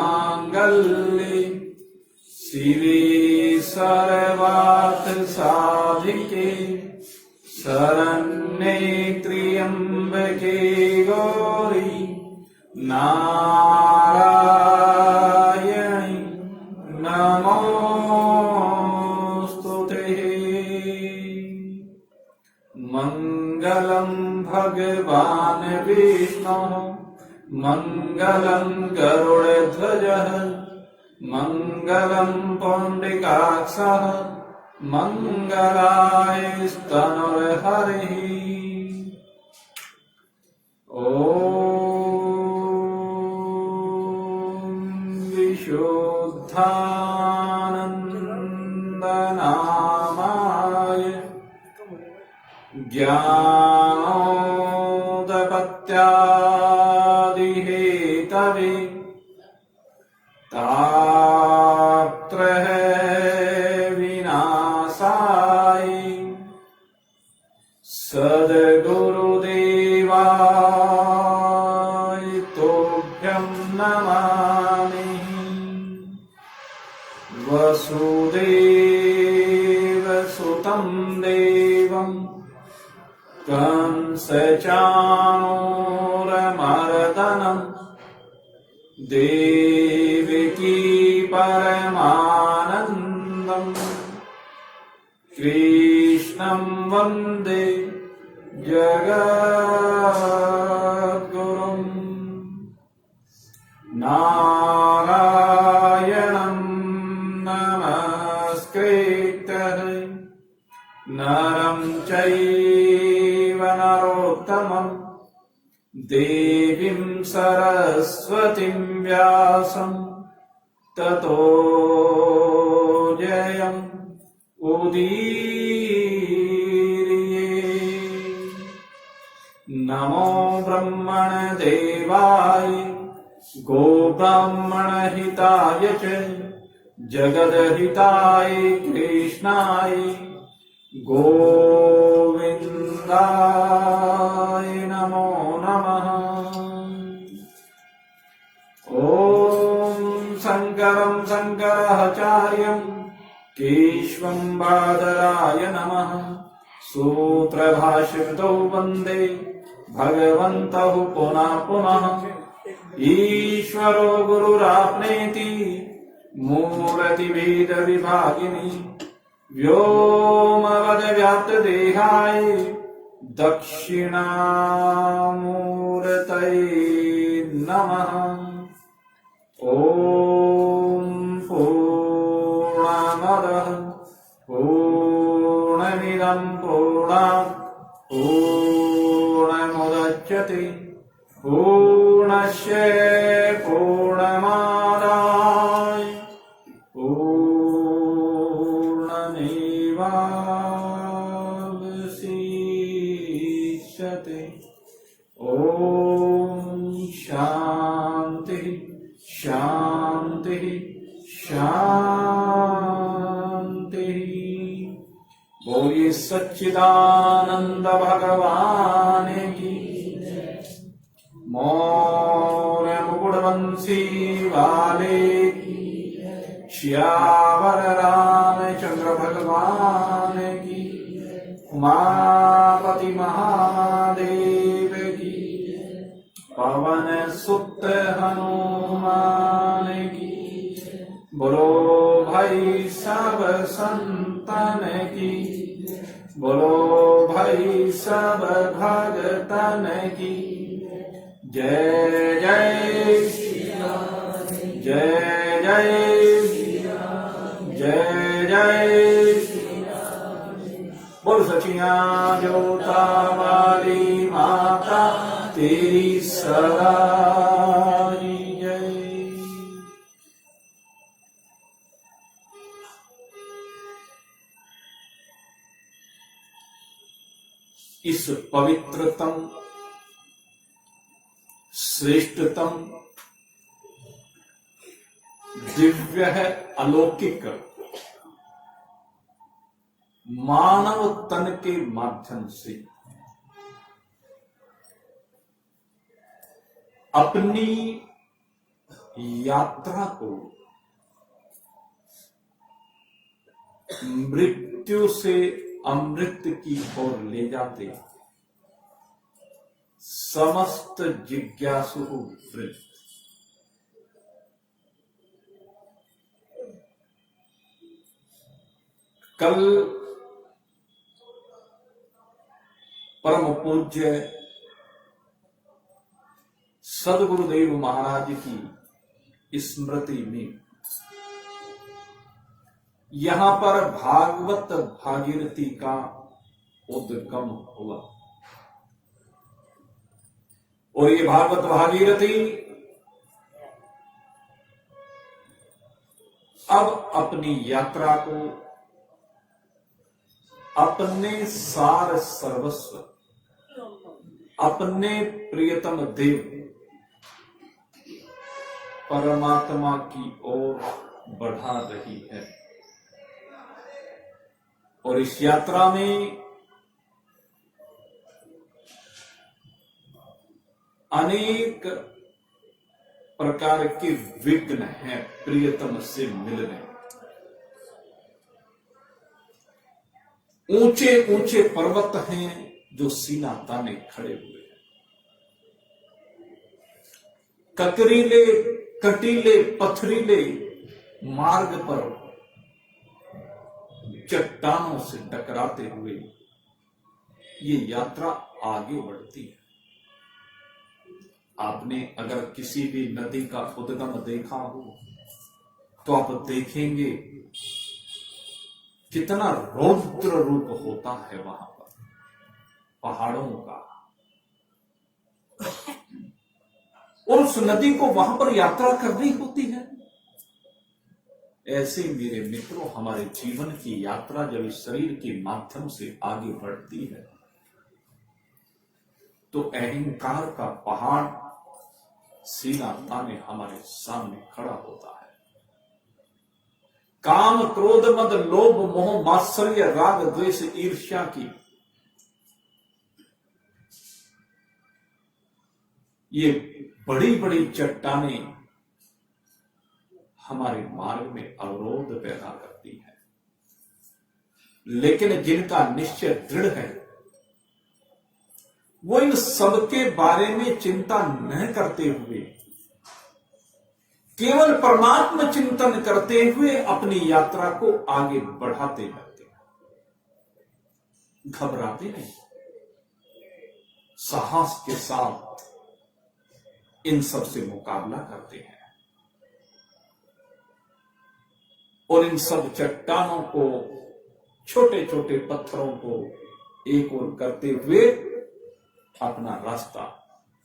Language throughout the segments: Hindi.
सर्वमङ्गलमाङ्गल्ये शिवे सर्वार्थसाधिके शरण्ये त्र्यम्बके गौरी नारायणि नमोस्तुते। मङ्गलं भगवान् विष्णुः मङ्गलं गरुडध्वजः मङ्गलं पुण्डरीकाक्षः मङ्गलाय स्तनुर्हरिः। ॐ विशुद्धानन्दनामाय ज्ञानोदपत्यादिहेतवे तापत्रय विनाशाय सद्गुरुदेवाय तुभ्यं नमामि। वसुदेवसुतं देवं कंसचाणूरमर्दनं देवकी परमानन्दं कृष्णं वन्दे जगद्गुरुं। नारायणं नमस्कृत्य नरं चैव नरोत्तमं देवीं सरस्वतीं व्यासं ततो जयम् उदीरये। नमो ब्रह्मण देवाय गोब्राह्मणहिताय च जगद्हिताय कृष्णाय गोविन्दाय नमो नमः। ॐ शङ्करं शङ्कराचार्यं केशवं बादराय नमः। सूत्रभाष्यकृतौ वन्दे भगवन्तौ पुनः पुनः। ईश्वरो गुरुराप्नेति मूर्तिभेदविभागिनी व्योमवद्व्याप्तदेहाय दक्षिणामूर्तये नमः। ॐ पूर्णमदः पूर्णमिदं पूर्णात् पूर्णमुदच्यते पूर्णस्य पूर्णमादाय पूर्णमेवावशिष्यते। ॐ शान्ति शान्ति। शांति। बोलिए सच्चिदानंद भगवान की। मौर्य मुकुटवंशी वाले की। श्यावर रामचंद्र भगवान की। उमापति महादेव की। पवन सुत हनुमान की। बोलो भाई सब संतन की। बोलो भाई सब भगतन की। जय जय श्री राम। जय जय श्री राम। जय जय श्री राम। बोल सचिया जोता वाली माता तेरी सदा जय। इस पवित्रतम श्रेष्ठतम दिव्य है अलौकिक मानव तन के माध्यम से अपनी यात्रा को मृत्यु से अमृत की ओर ले जाते समस्त जिज्ञासु वृत्त कल परम पूज्य सदगुरुदेव महाराज की स्मृति में यहां पर भागवत भागीरथी का उद्गम हुआ और ये भागवत भागीरथी अब अपनी यात्रा को अपने सार सर्वस्व अपने प्रियतम देव परमात्मा की ओर बढ़ा रही है और इस यात्रा में अनेक प्रकार के विघ्न हैं प्रियतम से मिलने। ऊंचे ऊंचे पर्वत हैं जो सीना ताने खड़े हुए हैं। ककरीले कटीले पथरीले मार्ग पर चट्टानों से टकराते हुए ये यात्रा आगे बढ़ती है। आपने अगर किसी भी नदी का उद्गम देखा हो तो आप देखेंगे कितना रौद्र रूप होता है वहां पर पहाड़ों का और उस नदी को वहां पर यात्रा करनी होती है। ऐसे मेरे मित्रों हमारे जीवन की यात्रा जब इस शरीर के माध्यम से आगे बढ़ती है तो अहंकार का पहाड़ सीना ताने हमारे सामने खड़ा होता है। काम क्रोध मद लोभ मोह मात्सर्य राग द्वेष ईर्ष्या की ये बड़ी बड़ी चट्टानें हमारे मार्ग में अवरोध पैदा करती है, लेकिन जिनका निश्चय दृढ़ है वो इन सबके बारे में चिंता न करते हुए केवल परमात्मा चिंतन करते हुए अपनी यात्रा को आगे बढ़ाते जाते हैं। घबराते नहीं, साहस के साथ इन सब से मुकाबला करते हैं और इन सब चट्टानों को छोटे छोटे पत्थरों को एक ओर करते हुए अपना रास्ता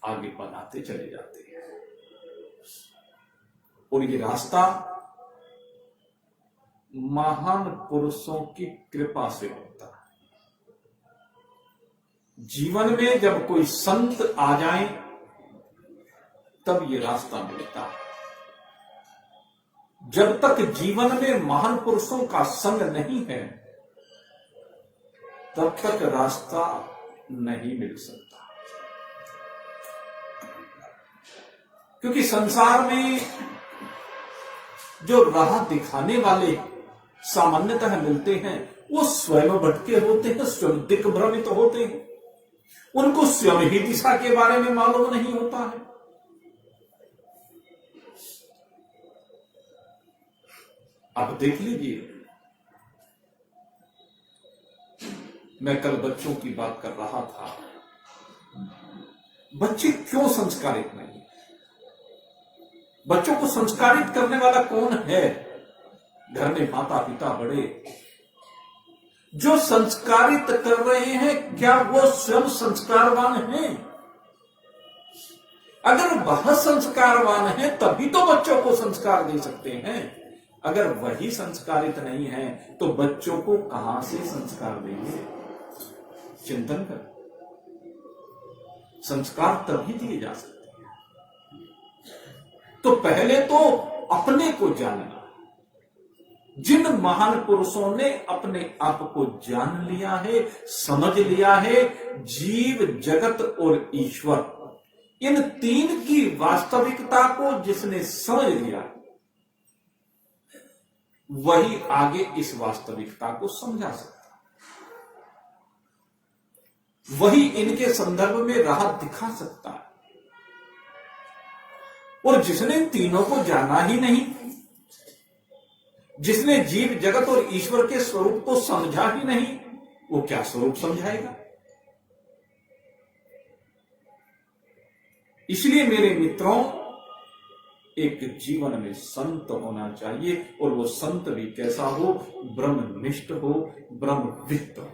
आगे बनाते चले जाते हैं और ये रास्ता महान पुरुषों की कृपा से होता है। जीवन में जब कोई संत आ जाए तब ये रास्ता मिलता है। जब तक जीवन में महान पुरुषों का संग नहीं है तब तक रास्ता नहीं मिल सकता। क्योंकि संसार में जो राह दिखाने वाले सामान्यतः मिलते हैं वो स्वयं भटके होते हैं, स्वयं दिग्भ्रमित होते हैं, उनको स्वयं ही दिशा के बारे में मालूम नहीं होता है। आप देख लीजिए, मैं कल बच्चों की बात कर रहा था, बच्चे क्यों संस्कारित नहीं? बच्चों को संस्कारित करने वाला कौन है? घर में माता पिता बड़े जो संस्कारित कर रहे हैं, क्या वो स्वयं संस्कारवान हैं? अगर वह संस्कारवान है तभी तो बच्चों को संस्कार दे सकते हैं। अगर वही संस्कारित नहीं है तो बच्चों को कहां से संस्कार देंगे? चिंतन कर। संस्कार तभी दिए जा सकते हैं। तो पहले तो अपने को जानना। जिन महान पुरुषों ने अपने आप को जान लिया है, समझ लिया है, जीव, जगत और ईश्वर, इन तीन की वास्तविकता को जिसने समझ लिया वही आगे इस वास्तविकता को समझा सकता, वही इनके संदर्भ में राह दिखा सकता है। और जिसने तीनों को जाना ही नहीं, जिसने जीव, जगत और ईश्वर के स्वरूप को समझा ही नहीं, वो क्या स्वरूप समझाएगा? इसलिए मेरे मित्रों, एक जीवन में संत होना चाहिए, और वो संत भी कैसा हो? ब्रह्मनिष्ठ हो, ब्रह्मवित्त हो।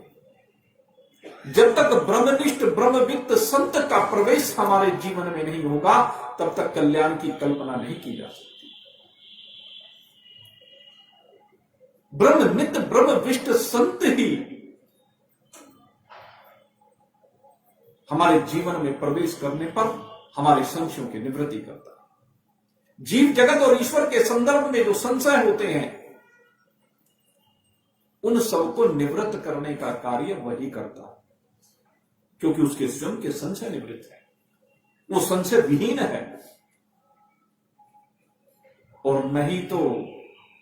जब तक ब्रह्मनिष्ठ, ब्रह्मवित्त संत का प्रवेश हमारे जीवन में नहीं होगा तब तक कल्याण की कल्पना नहीं की जा सकती। ब्रह्मनित्त, ब्रह्मविष्ट संत ही हमारे जीवन में प्रवेश करने पर हमारे संशयों की निवृत्ति करता है। जीव, जगत और ईश्वर के संदर्भ में जो संशय होते हैं उन सबको निवृत्त करने का कार्य वही करता है, क्योंकि उसके स्वयं के संशय निवृत्त है, वो संशय विहीन है। और नहीं तो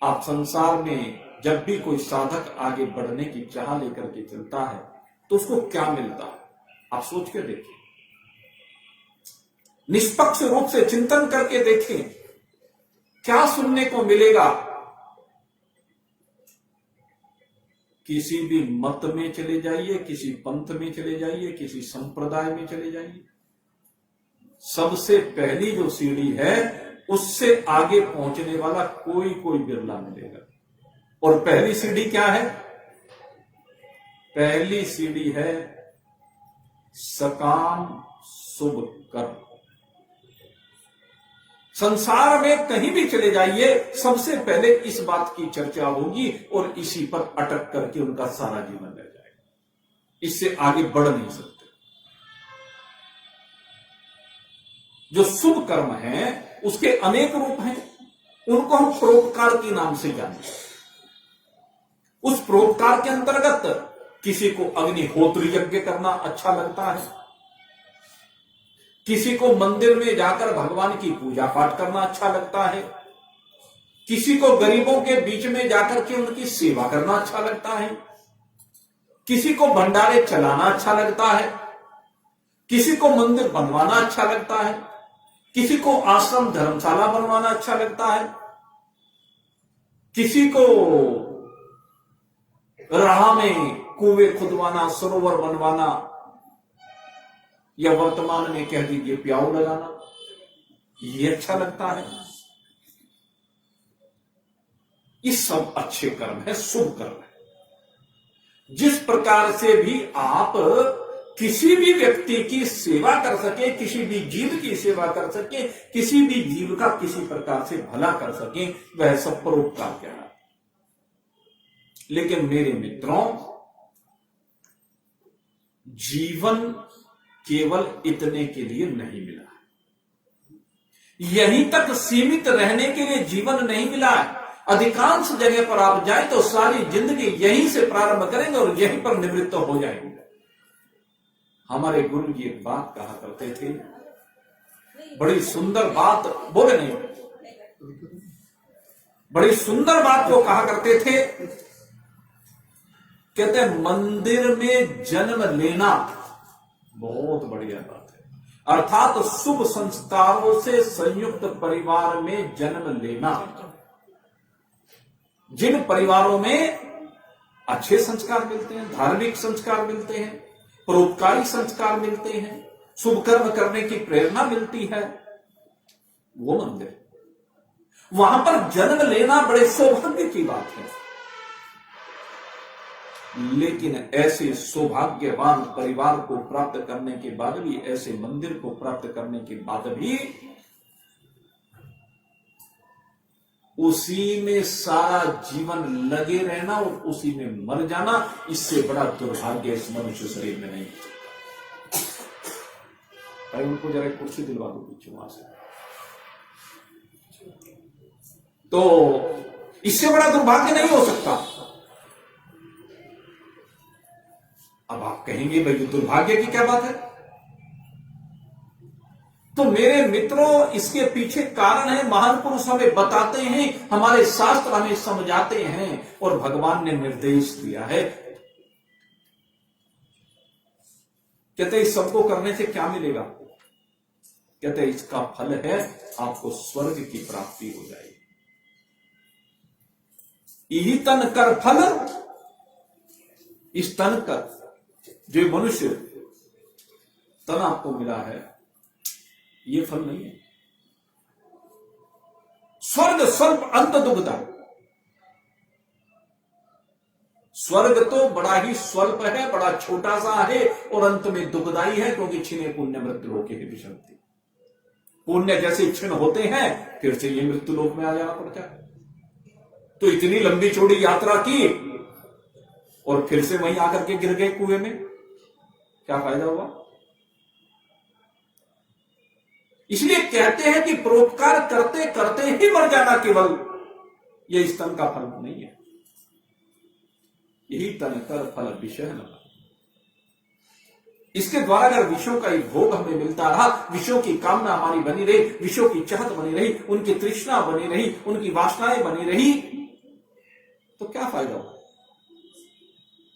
आप संसार में जब भी कोई साधक आगे बढ़ने की चाह लेकर के चलता है तो उसको क्या मिलता है? आप सोच के देखिए, निष्पक्ष रूप से चिंतन करके देखें, क्या सुनने को मिलेगा? किसी भी मत में चले जाइए, किसी पंथ में चले जाइए, किसी संप्रदाय में चले जाइए, सबसे पहली जो सीढ़ी है उससे आगे पहुंचने वाला कोई कोई बिरला मिलेगा। और पहली सीढ़ी क्या है? पहली सीढ़ी है सकाम शुभ कर्म। संसार में कहीं भी चले जाइए, सबसे पहले इस बात की चर्चा होगी और इसी पर अटक करके उनका सारा जीवन रह जाएगा। इससे आगे बढ़ नहीं सकते। जो शुभ कर्म है उसके अनेक रूप हैं, उनको हम परोपकार के नाम से जानते हैं। उस परोपकार के अंतर्गत किसी को अग्निहोत्र यज्ञ करना अच्छा लगता है, किसी को मंदिर में जाकर भगवान की पूजा पाठ करना अच्छा लगता है, किसी को गरीबों के बीच में जाकर के उनकी सेवा करना अच्छा लगता है, किसी को भंडारे चलाना अच्छा लगता है, किसी को मंदिर बनवाना अच्छा लगता है, किसी को आश्रम धर्मशाला बनवाना अच्छा लगता है, किसी को राह में कुएं खुदवाना, सरोवर बनवाना, या वर्तमान में कह दीजिए प्याऊ लगाना, ये अच्छा लगता है। ये सब अच्छे कर्म है, शुभ कर्म है। जिस प्रकार से भी आप किसी भी व्यक्ति की सेवा कर सके, किसी भी जीव की सेवा कर सके, किसी भी जीव का किसी प्रकार से भला कर सके, वह सब परोपकार कहलाता है। लेकिन मेरे मित्रों, जीवन केवल इतने के लिए नहीं मिला है, यहीं तक सीमित रहने के लिए जीवन नहीं मिला है। अधिकांश जगह पर आप जाएं तो सारी जिंदगी यहीं से प्रारंभ करेंगे और यहीं पर निवृत्त हो जाएंगे। हमारे गुरु जी एक बात कहा करते थे, बड़ी सुंदर बात, बोले नहीं, बड़ी सुंदर बात वो कहा करते थे। कहते हैं मंदिर में जन्म लेना बहुत बढ़िया बात है, अर्थात शुभ संस्कारों से संयुक्त परिवार में जन्म लेना। जिन परिवारों में अच्छे संस्कार मिलते हैं, धार्मिक संस्कार मिलते हैं, परोपकारी संस्कार मिलते हैं, शुभ कर्म करने की प्रेरणा मिलती है, वो मंदिर, वहां पर जन्म लेना बड़े सौभाग्य की बात है। लेकिन ऐसे सौभाग्यवान परिवार को प्राप्त करने के बाद भी, ऐसे मंदिर को प्राप्त करने के बाद भी उसी में सारा जीवन लगे रहना और उसी में मर जाना, इससे बड़ा दुर्भाग्य इस मनुष्य शरीर में नहीं हो सकता। भाई उनको जरा कुर्सी दिलवा दो पीछे वहां से। तो इससे बड़ा दुर्भाग्य नहीं हो सकता। अब आप कहेंगे भाई दुर्भाग्य की क्या बात है? तो मेरे मित्रों, इसके पीछे कारण है, महान पुरुष हमें बताते हैं, हमारे शास्त्र हमें समझाते हैं और भगवान ने निर्देश दिया है। कहते इस सबको करने से क्या मिलेगा? कहते इसका फल है आपको स्वर्ग की प्राप्ति हो जाएगी। यही तन कर फल, इस तन कर जो मनुष्य तन आपको मिला है, ये फल नहीं है। स्वर्ग स्वल्प अंत दुग्धा, स्वर्ग तो बड़ा ही स्वल्प है, बड़ा छोटा सा है और अंत में दुखदाई है, क्योंकि छिने पुण्य मृत्यु लोके की विषंति। पुण्य जैसे क्षीण होते हैं, फिर से ये मृत्यु लोक में आ जाना पड़ता है। तो इतनी लंबी चौड़ी यात्रा की और फिर से वहीं आकर के गिर गए कुएं में, क्या फायदा हुआ? इसलिए कहते हैं कि परोपकार करते करते ही मर जाना केवल यह इस तन का फल नहीं है। यही तन कर फल विषय न। इसके द्वारा अगर विषयों का ही भोग हमें मिलता रहा, विषयों की कामना हमारी बनी रही, विषयों की चाहत बनी रही, उनकी तृष्णा बनी रही, उनकी वासनाएं बनी रही, तो क्या फायदा हुआ?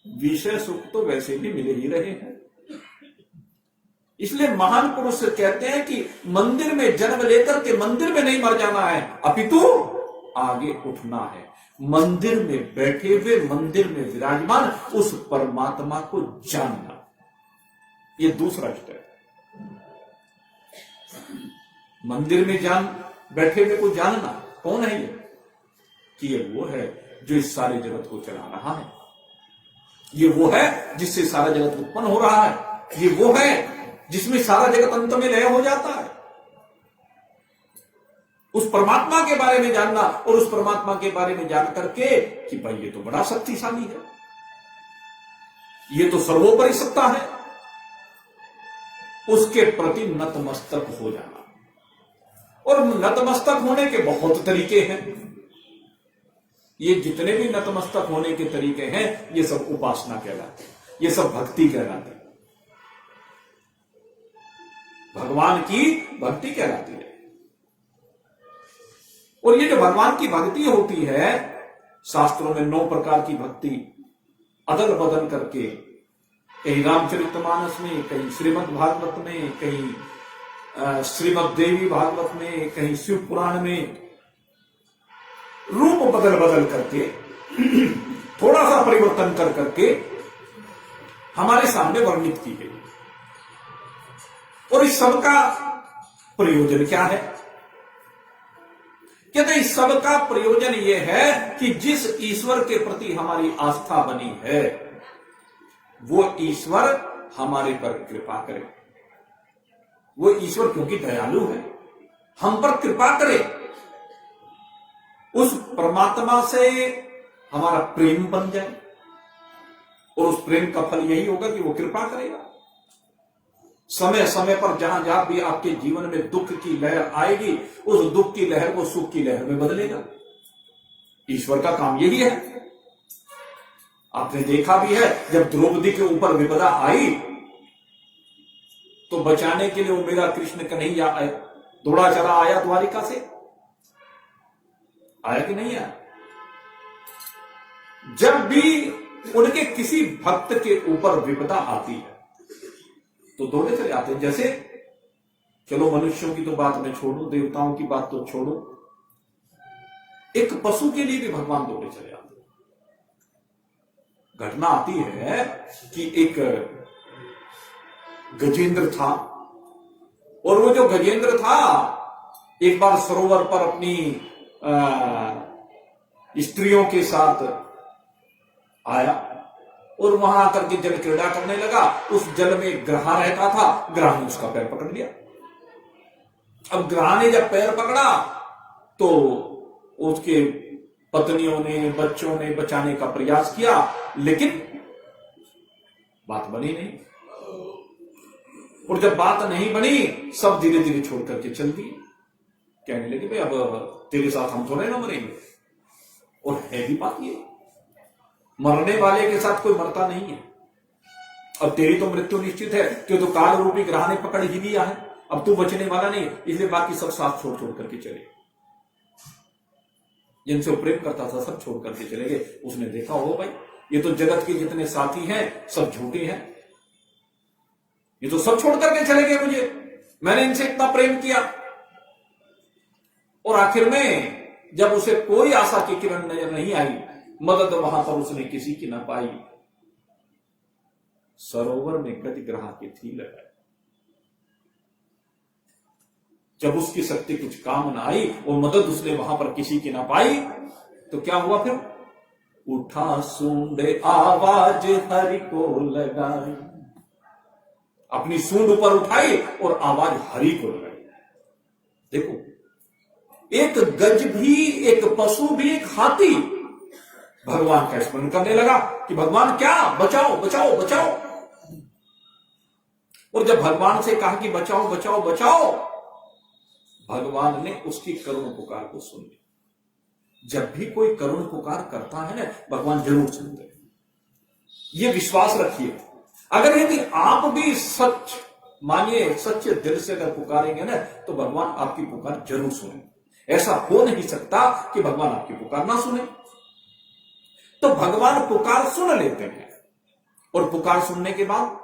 विषय सुख तो वैसे भी मिले ही रहे हैं। इसलिए महान पुरुष कहते हैं कि मंदिर में जन्म लेकर के मंदिर में नहीं मर जाना है, अपितु आगे उठना है। मंदिर में बैठे हुए, मंदिर में विराजमान उस परमात्मा को जानना, ये दूसरा स्टेप। मंदिर में बैठे हुए को जानना कौन है? कि ये वो है जो इस सारे जगत को चला रहा है, ये वो है जिससे सारा जगत उत्पन्न हो रहा है, ये वो है जिसमें सारा जगत अंत में लय हो जाता है। उस परमात्मा के बारे में जानना और उस परमात्मा के बारे में जान करके कि भाई ये तो बड़ा शक्तिशाली है, ये तो सर्वोपरि सत्ता है, उसके प्रति नतमस्तक हो जाना। और नतमस्तक होने के बहुत तरीके हैं। ये जितने भी नतमस्तक होने के तरीके हैं, ये सब उपासना कहलाते हैं, ये सब भक्ति कहलाते हैं, भगवान की भक्ति कहलाती है। और ये जो भगवान की भक्ति होती है, शास्त्रों में 9 प्रकार की भक्ति अदल बदल करके, कहीं रामचरितमानस में, कहीं श्रीमद् भागवत में, कहीं श्रीमद् देवी भागवत में, कहीं शिव पुराण में, रूप बदल बदल करके, थोड़ा सा परिवर्तन कर करके हमारे सामने वर्णित की गई। और इस सब का प्रयोजन क्या है? कहते इस सब का प्रयोजन यह है कि जिस ईश्वर के प्रति हमारी आस्था बनी है, वो ईश्वर हमारे पर कृपा करे। वो ईश्वर क्योंकि दयालु है, हम पर कृपा करे। उस परमात्मा से हमारा प्रेम बन जाए और उस प्रेम का फल यही होगा कि वो कृपा करेगा। समय समय पर जहां जहां भी आपके जीवन में दुख की लहर आएगी, उस दुख की लहर को सुख की लहर में बदलेगा। ईश्वर का काम यही है। आपने देखा भी है, जब द्रौपदी के ऊपर विपदा आई तो बचाने के लिए वो मेरा कृष्ण कन्हैया दौड़ा चला आया द्वारिका से, आया कि नहीं आया? जब भी उनके किसी भक्त के ऊपर विपदा आती है तो दौड़े चले आते हैं। जैसे चलो मनुष्यों की तो बात मैं छोड़ू, देवताओं की बात तो छोड़ू, एक पशु के लिए भी भगवान दौड़े चले आते। घटना आती है कि एक गजेंद्र था, और वो जो गजेंद्र था एक बार सरोवर पर अपनी स्त्रियों के साथ आया और वहां आकर के जल क्रीड़ा करने लगा। उस जल में ग्रहा रहता था, ग्रह ने उसका पैर पकड़ लिया। अब ग्रह ने जब पैर पकड़ा तो उसके पत्नियों ने, बच्चों ने बचाने का प्रयास किया, लेकिन बात बनी नहीं। और जब बात नहीं बनी, सब धीरे धीरे छोड़ करके चल दिए। कहने लगे भाई अब तेरे साथ हम थोड़े ना मरेंगे। और है भी बात ये, मरने वाले के साथ कोई मरता नहीं है। अब तेरी तो मृत्यु निश्चित है, क्यों तो काल रूपी ग्रह ने पकड़ ही लिया है। अब तू बचने वाला नहीं, इसलिए बाकी सब साथ छोड़ छोड़ करके चले। जिनसे प्रेम करता था सब छोड़ करके चले गए। उसने देखा, हो भाई ये तो जगत के जितने साथी हैं सब झूठे हैं, ये तो सब छोड़ करके चले गए मुझे, मैंने इनसे इतना प्रेम किया। और आखिर में जब उसे कोई आशा की किरण नजर नहीं आई, मदद वहां पर उसने किसी की ना पाई, सरोवर में गजग्रह की थी लगाई। जब उसकी शक्ति कुछ काम ना आई और मदद उसने वहां पर किसी की ना पाई, तो क्या हुआ फिर? उठा सूंड आवाज हरि को लगाई। अपनी सूंड ऊपर उठाई और आवाज हरि को लगाई। देखो, एक गज भी, एक पशु भी, एक हाथी भगवान का स्मरण करने लगा कि भगवान क्या, बचाओ बचाओ बचाओ। और जब भगवान से कहा कि बचाओ बचाओ बचाओ, भगवान ने उसकी करुण पुकार को सुन लिया। जब भी कोई करुण पुकार करता है ना, भगवान जरूर सुनते हैं। ये विश्वास रखिए। अगर यदि आप भी सच मानिए, सच्चे दिल से अगर पुकारेंगे ना, तो भगवान आपकी पुकार जरूर सुनेंगे। ऐसा हो नहीं सकता कि भगवान आपकी पुकार ना सुने। तो भगवान पुकार सुन लेते हैं, और पुकार सुनने के बाद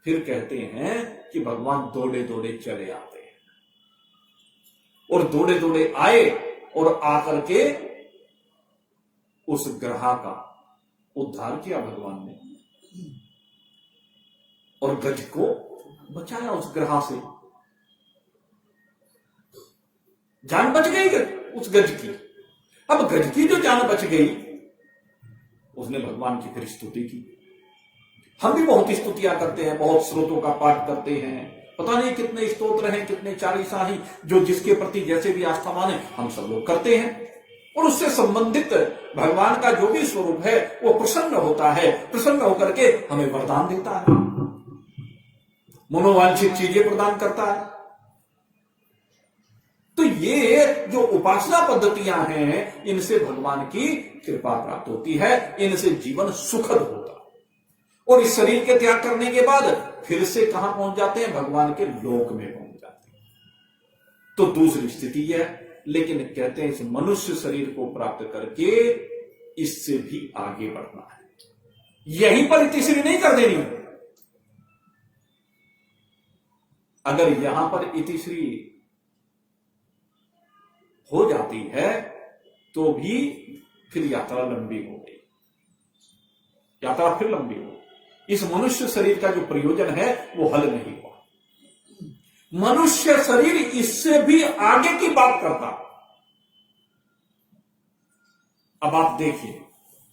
फिर कहते हैं कि भगवान दौड़े दौड़े चले आते हैं। और दौड़े दौड़े आए और आकर के उस ग्रह का उद्धार किया भगवान ने, और गज को बचाया उस ग्रह से। जान बच गई उस गज की। अब गज की जो जान बच गई, उसने भगवान की फिर स्तुति की। हम भी बहुत स्तुतियां करते हैं, बहुत स्रोतों का पाठ करते हैं, पता नहीं कितने स्तोत्र हैं, कितने चालीसा हैं, जो जिसके प्रति जैसे भी आस्थावान है हम सब लोग करते हैं। और उससे संबंधित भगवान का जो भी स्वरूप है वो प्रसन्न होता है, प्रसन्न होकर के हमें वरदान देता है, मनोवांछित चीजें प्रदान करता है। तो ये जो उपासना पद्धतियां हैं, इनसे भगवान की कृपा प्राप्त होती है, इनसे जीवन सुखद होता है। और इस शरीर के त्याग करने के बाद फिर से कहां पहुंच जाते हैं? भगवान के लोक में पहुंच जाते हैं। तो दूसरी स्थिति है, लेकिन कहते हैं इस मनुष्य शरीर को प्राप्त करके इससे भी आगे बढ़ना है। यहीं पर इतिश्री नहीं कर देनी। अगर यहां पर इतिश्री हो जाती है तो भी फिर यात्रा लंबी हो गई, यात्रा फिर लंबी हो। इस मनुष्य शरीर का जो प्रयोजन है वो हल नहीं हुआ। मनुष्य शरीर इससे भी आगे की बात करता। अब आप देखिए,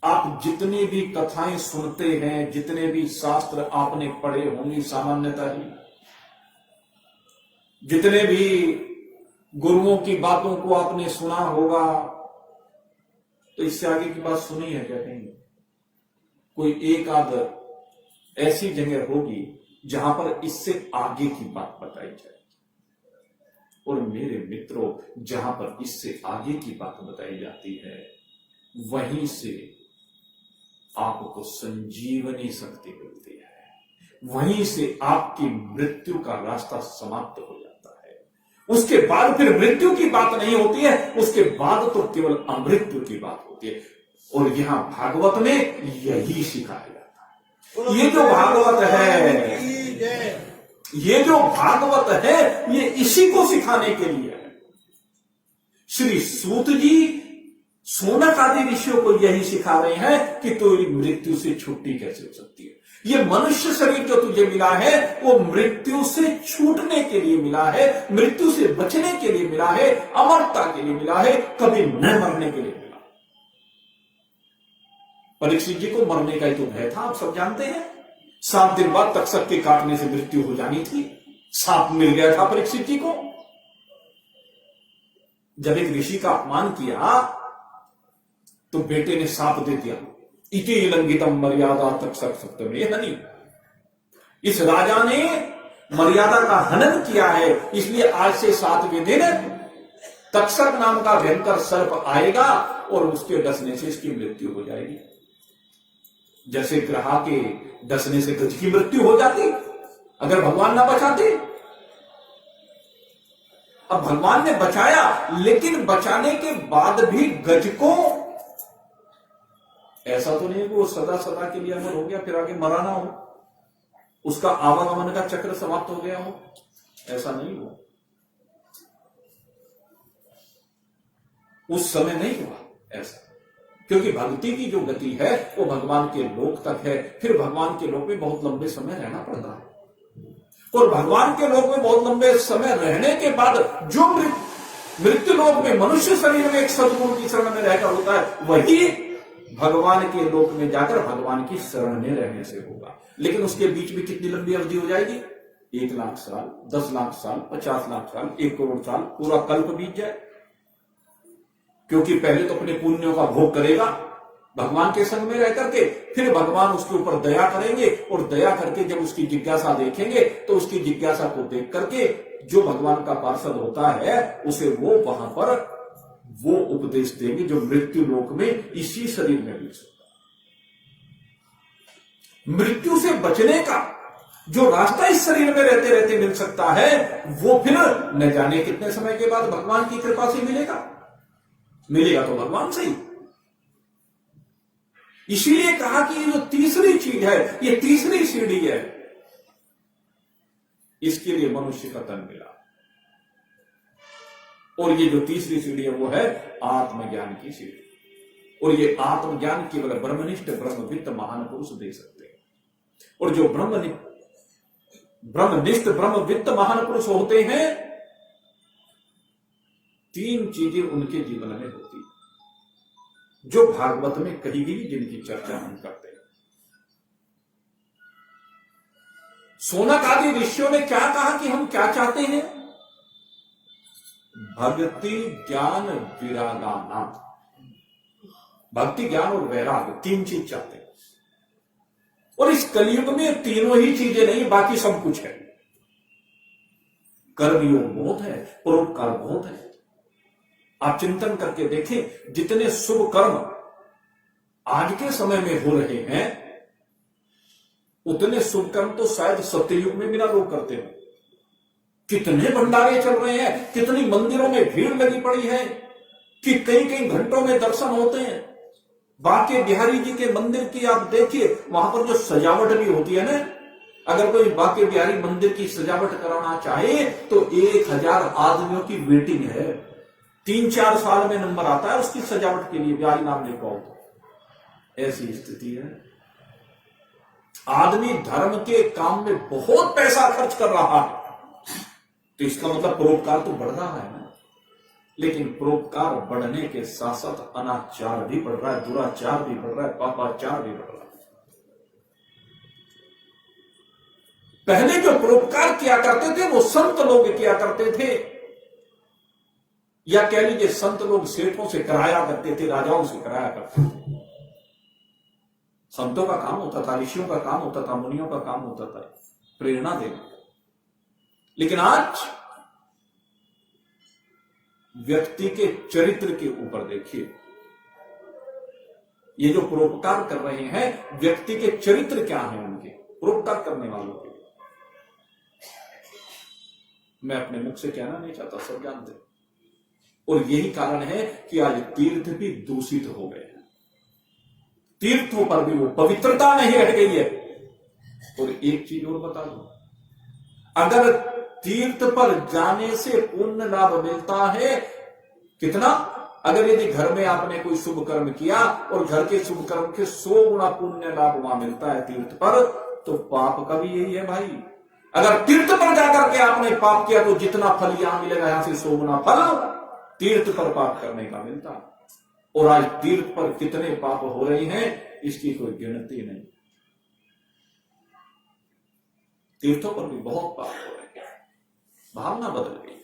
आप जितनी भी कथाएं सुनते हैं, जितने भी शास्त्र आपने पढ़े होंगे सामान्यतः ही, जितने भी गुरुओं की बातों को आपने सुना होगा, तो इससे आगे की बात सुनी है क्या कहीं? कोई एक आध ऐसी जगह होगी जहां पर इससे आगे की बात बताई जाए। और मेरे मित्रों, जहां पर इससे आगे की बात बताई जाती है, वहीं से आपको संजीवनी शक्ति मिलती है, वहीं से आपकी मृत्यु का रास्ता समाप्त हो जाता है। उसके बाद फिर मृत्यु की बात नहीं होती है, उसके बाद तो केवल अमृत्यु की बात होती है। और यहां भागवत में यही सिखाया जाता है। ये जो भागवत है, ये जो भागवत है, ये इसी को सिखाने के लिए है। श्री सूत जी सोनक आदि ऋषियों को यही सिखा रहे हैं कि तो मृत्यु से छुट्टी कैसे हो सकती है। ये मनुष्य शरीर जो तुझे मिला है, वो मृत्यु से छूटने के लिए मिला है, मृत्यु से बचने के लिए मिला है, अमरता के लिए मिला है, कभी न मरने के लिए मिला। परीक्षित जी को मरने का ही तो भय था, आप सब जानते हैं। 7 दिन बाद तक्षक के काटने से मृत्यु हो जानी थी, सांप मिल गया था परीक्षित जी को। जब एक ऋषि का अपमान किया तो बेटे ने सांप दे दिया, इति लंघितम मर्यादा तक्षक सत्यम हनी। इस राजा ने मर्यादा का हनन किया है, इसलिए आज से 7वें दिन तक्षक नाम का भयंकर सर्प आएगा और उसके डसने से इसकी मृत्यु हो जाएगी। जैसे ग्रहा के डसने से गज की मृत्यु हो जाती अगर भगवान ना बचाते। अब भगवान ने बचाया, लेकिन बचाने के बाद भी गज को ऐसा तो नहीं कि वो सदा सदा के लिए अमर हो गया, फिर आगे मरा ना हो, उसका आवागमन का चक्र समाप्त हो गया हो, ऐसा नहीं हुआ। उस समय नहीं हुआ ऐसा, क्योंकि भक्ति की जो गति है वो भगवान के लोक तक है, फिर भगवान के लोक में बहुत लंबे समय रहना पड़ता है। और भगवान के लोक में बहुत लंबे समय रहने के बाद जो मृत्यु लोक में मनुष्य शरीर में एक सद्गुण की शरण में रहकर होता है, वही भगवान के लोक में जाकर भगवान की शरण में रहने से होगा। लेकिन उसके बीच में कितनी लंबी अवधि हो जाएगी? 1 लाख साल, 10 लाख साल, 50 लाख साल, 1 करोड़ साल, पूरा कल्प बीत जाए। क्योंकि पहले तो अपने पुण्यों का भोग करेगा भगवान के संग में रह करके, फिर भगवान उसके ऊपर दया करेंगे, और दया करके जब उसकी जिज्ञासा देखेंगे तो उसकी जिज्ञासा को देख करके जो भगवान का पार्षद होता है उसे वो वहां पर वो उपदेश देंगे जो मृत्यु लोक में इसी शरीर में मिल सकता है। मृत्यु से बचने का जो रास्ता इस शरीर में रहते रहते मिल सकता है, वो फिर न जाने कितने समय के बाद भगवान की कृपा से मिलेगा तो भगवान से ही। इसीलिए कहा कि ये जो तीसरी चीज है, ये तीसरी सीढ़ी है, इसके लिए मनुष्य का तन मिला। और ये जो तीसरी सीढ़ी है वो है आत्मज्ञान की सीढ़ी। और ये आत्मज्ञान केवल ब्रह्मनिष्ठ ब्रह्मवित्त महान पुरुष दे सकते हैं। और जो ब्रह्मनिष्ठ ब्रह्मवित्त महान पुरुष होते हैं, 3 चीजें उनके जीवन में होती है जो भागवत में कही गई, जिनकी चर्चा हम करते हैं। सोनक आदि ऋषियों ने क्या कहा कि हम क्या चाहते हैं? भक्ति ज्ञान विरागाना, भक्ति ज्ञान और वैराग, 3 चीज चाहते हैं। और इस कलयुग में तीनों ही चीजें नहीं, बाकी सब कुछ है। कर्मयोग बहुत है, परोपकार बहुत है। आप चिंतन करके देखें, जितने शुभ कर्म आज के समय में हो रहे हैं, उतने शुभ कर्म तो शायद सत्ययुग में बिना लोग करते हैं। कितने भंडारे चल रहे हैं, कितनी मंदिरों में भीड़ लगी पड़ी है कि कई घंटों में दर्शन होते हैं। बांके बिहारी जी के मंदिर की आप देखिए, वहां पर जो सजावट भी होती है ना, अगर कोई बांके बिहारी मंदिर की सजावट कराना चाहे तो 1000 आदमियों की वेटिंग है। 3-4 साल में नंबर आता है उसकी सजावट के लिए, बिहारी नाम लिखवाओ तो। ऐसी स्थिति है। आदमी धर्म के काम में बहुत पैसा खर्च कर रहा है, तो इसका मतलब परोपकार तो बढ़ रहा है ना। लेकिन परोपकार बढ़ने के साथ साथ अनाचार भी बढ़ रहा है, दुराचार भी बढ़ रहा है, पापाचार भी बढ़ रहा है। पहले जो परोपकार किया करते थे वो संत लोग किया करते थे, या कह लीजिए संत लोग सेठों से कराया करते थे, राजाओं से कराया करते थे। संतों का काम होता था, ऋषियों का काम होता था, मुनियों का काम होता था प्रेरणा देना। लेकिन आज व्यक्ति के चरित्र के ऊपर देखिए। ये जो परोपकार कर रहे हैं, व्यक्ति के चरित्र क्या हैं उनके, परोपकार करने वालों के। मैं अपने मुख से कहना नहीं चाहता, सब जानते हैं। और यही कारण है कि आज तीर्थ भी दूषित हो गए हैं, तीर्थों पर भी वो पवित्रता नहीं रह गई है। और एक चीज और बता दूं, अगर तीर्थ पर जाने से पुण्य लाभ मिलता है कितना, अगर यदि घर में आपने कोई शुभ कर्म किया और घर के शुभ कर्म के 100 गुना पुण्य लाभ वहां मिलता है तीर्थ पर, तो पाप का भी यही है भाई। अगर तीर्थ पर जाकर के आपने पाप किया तो जितना फल यहां मिलेगा, यहां से 100 गुना फल तीर्थ पर पाप करने का मिलता। और आज तीर्थ पर कितने पाप हो रहे हैं इसकी कोई गिनती नहीं। तीर्थों पर भी बहुत पाप हो रहे हैं, भावना बदल गई।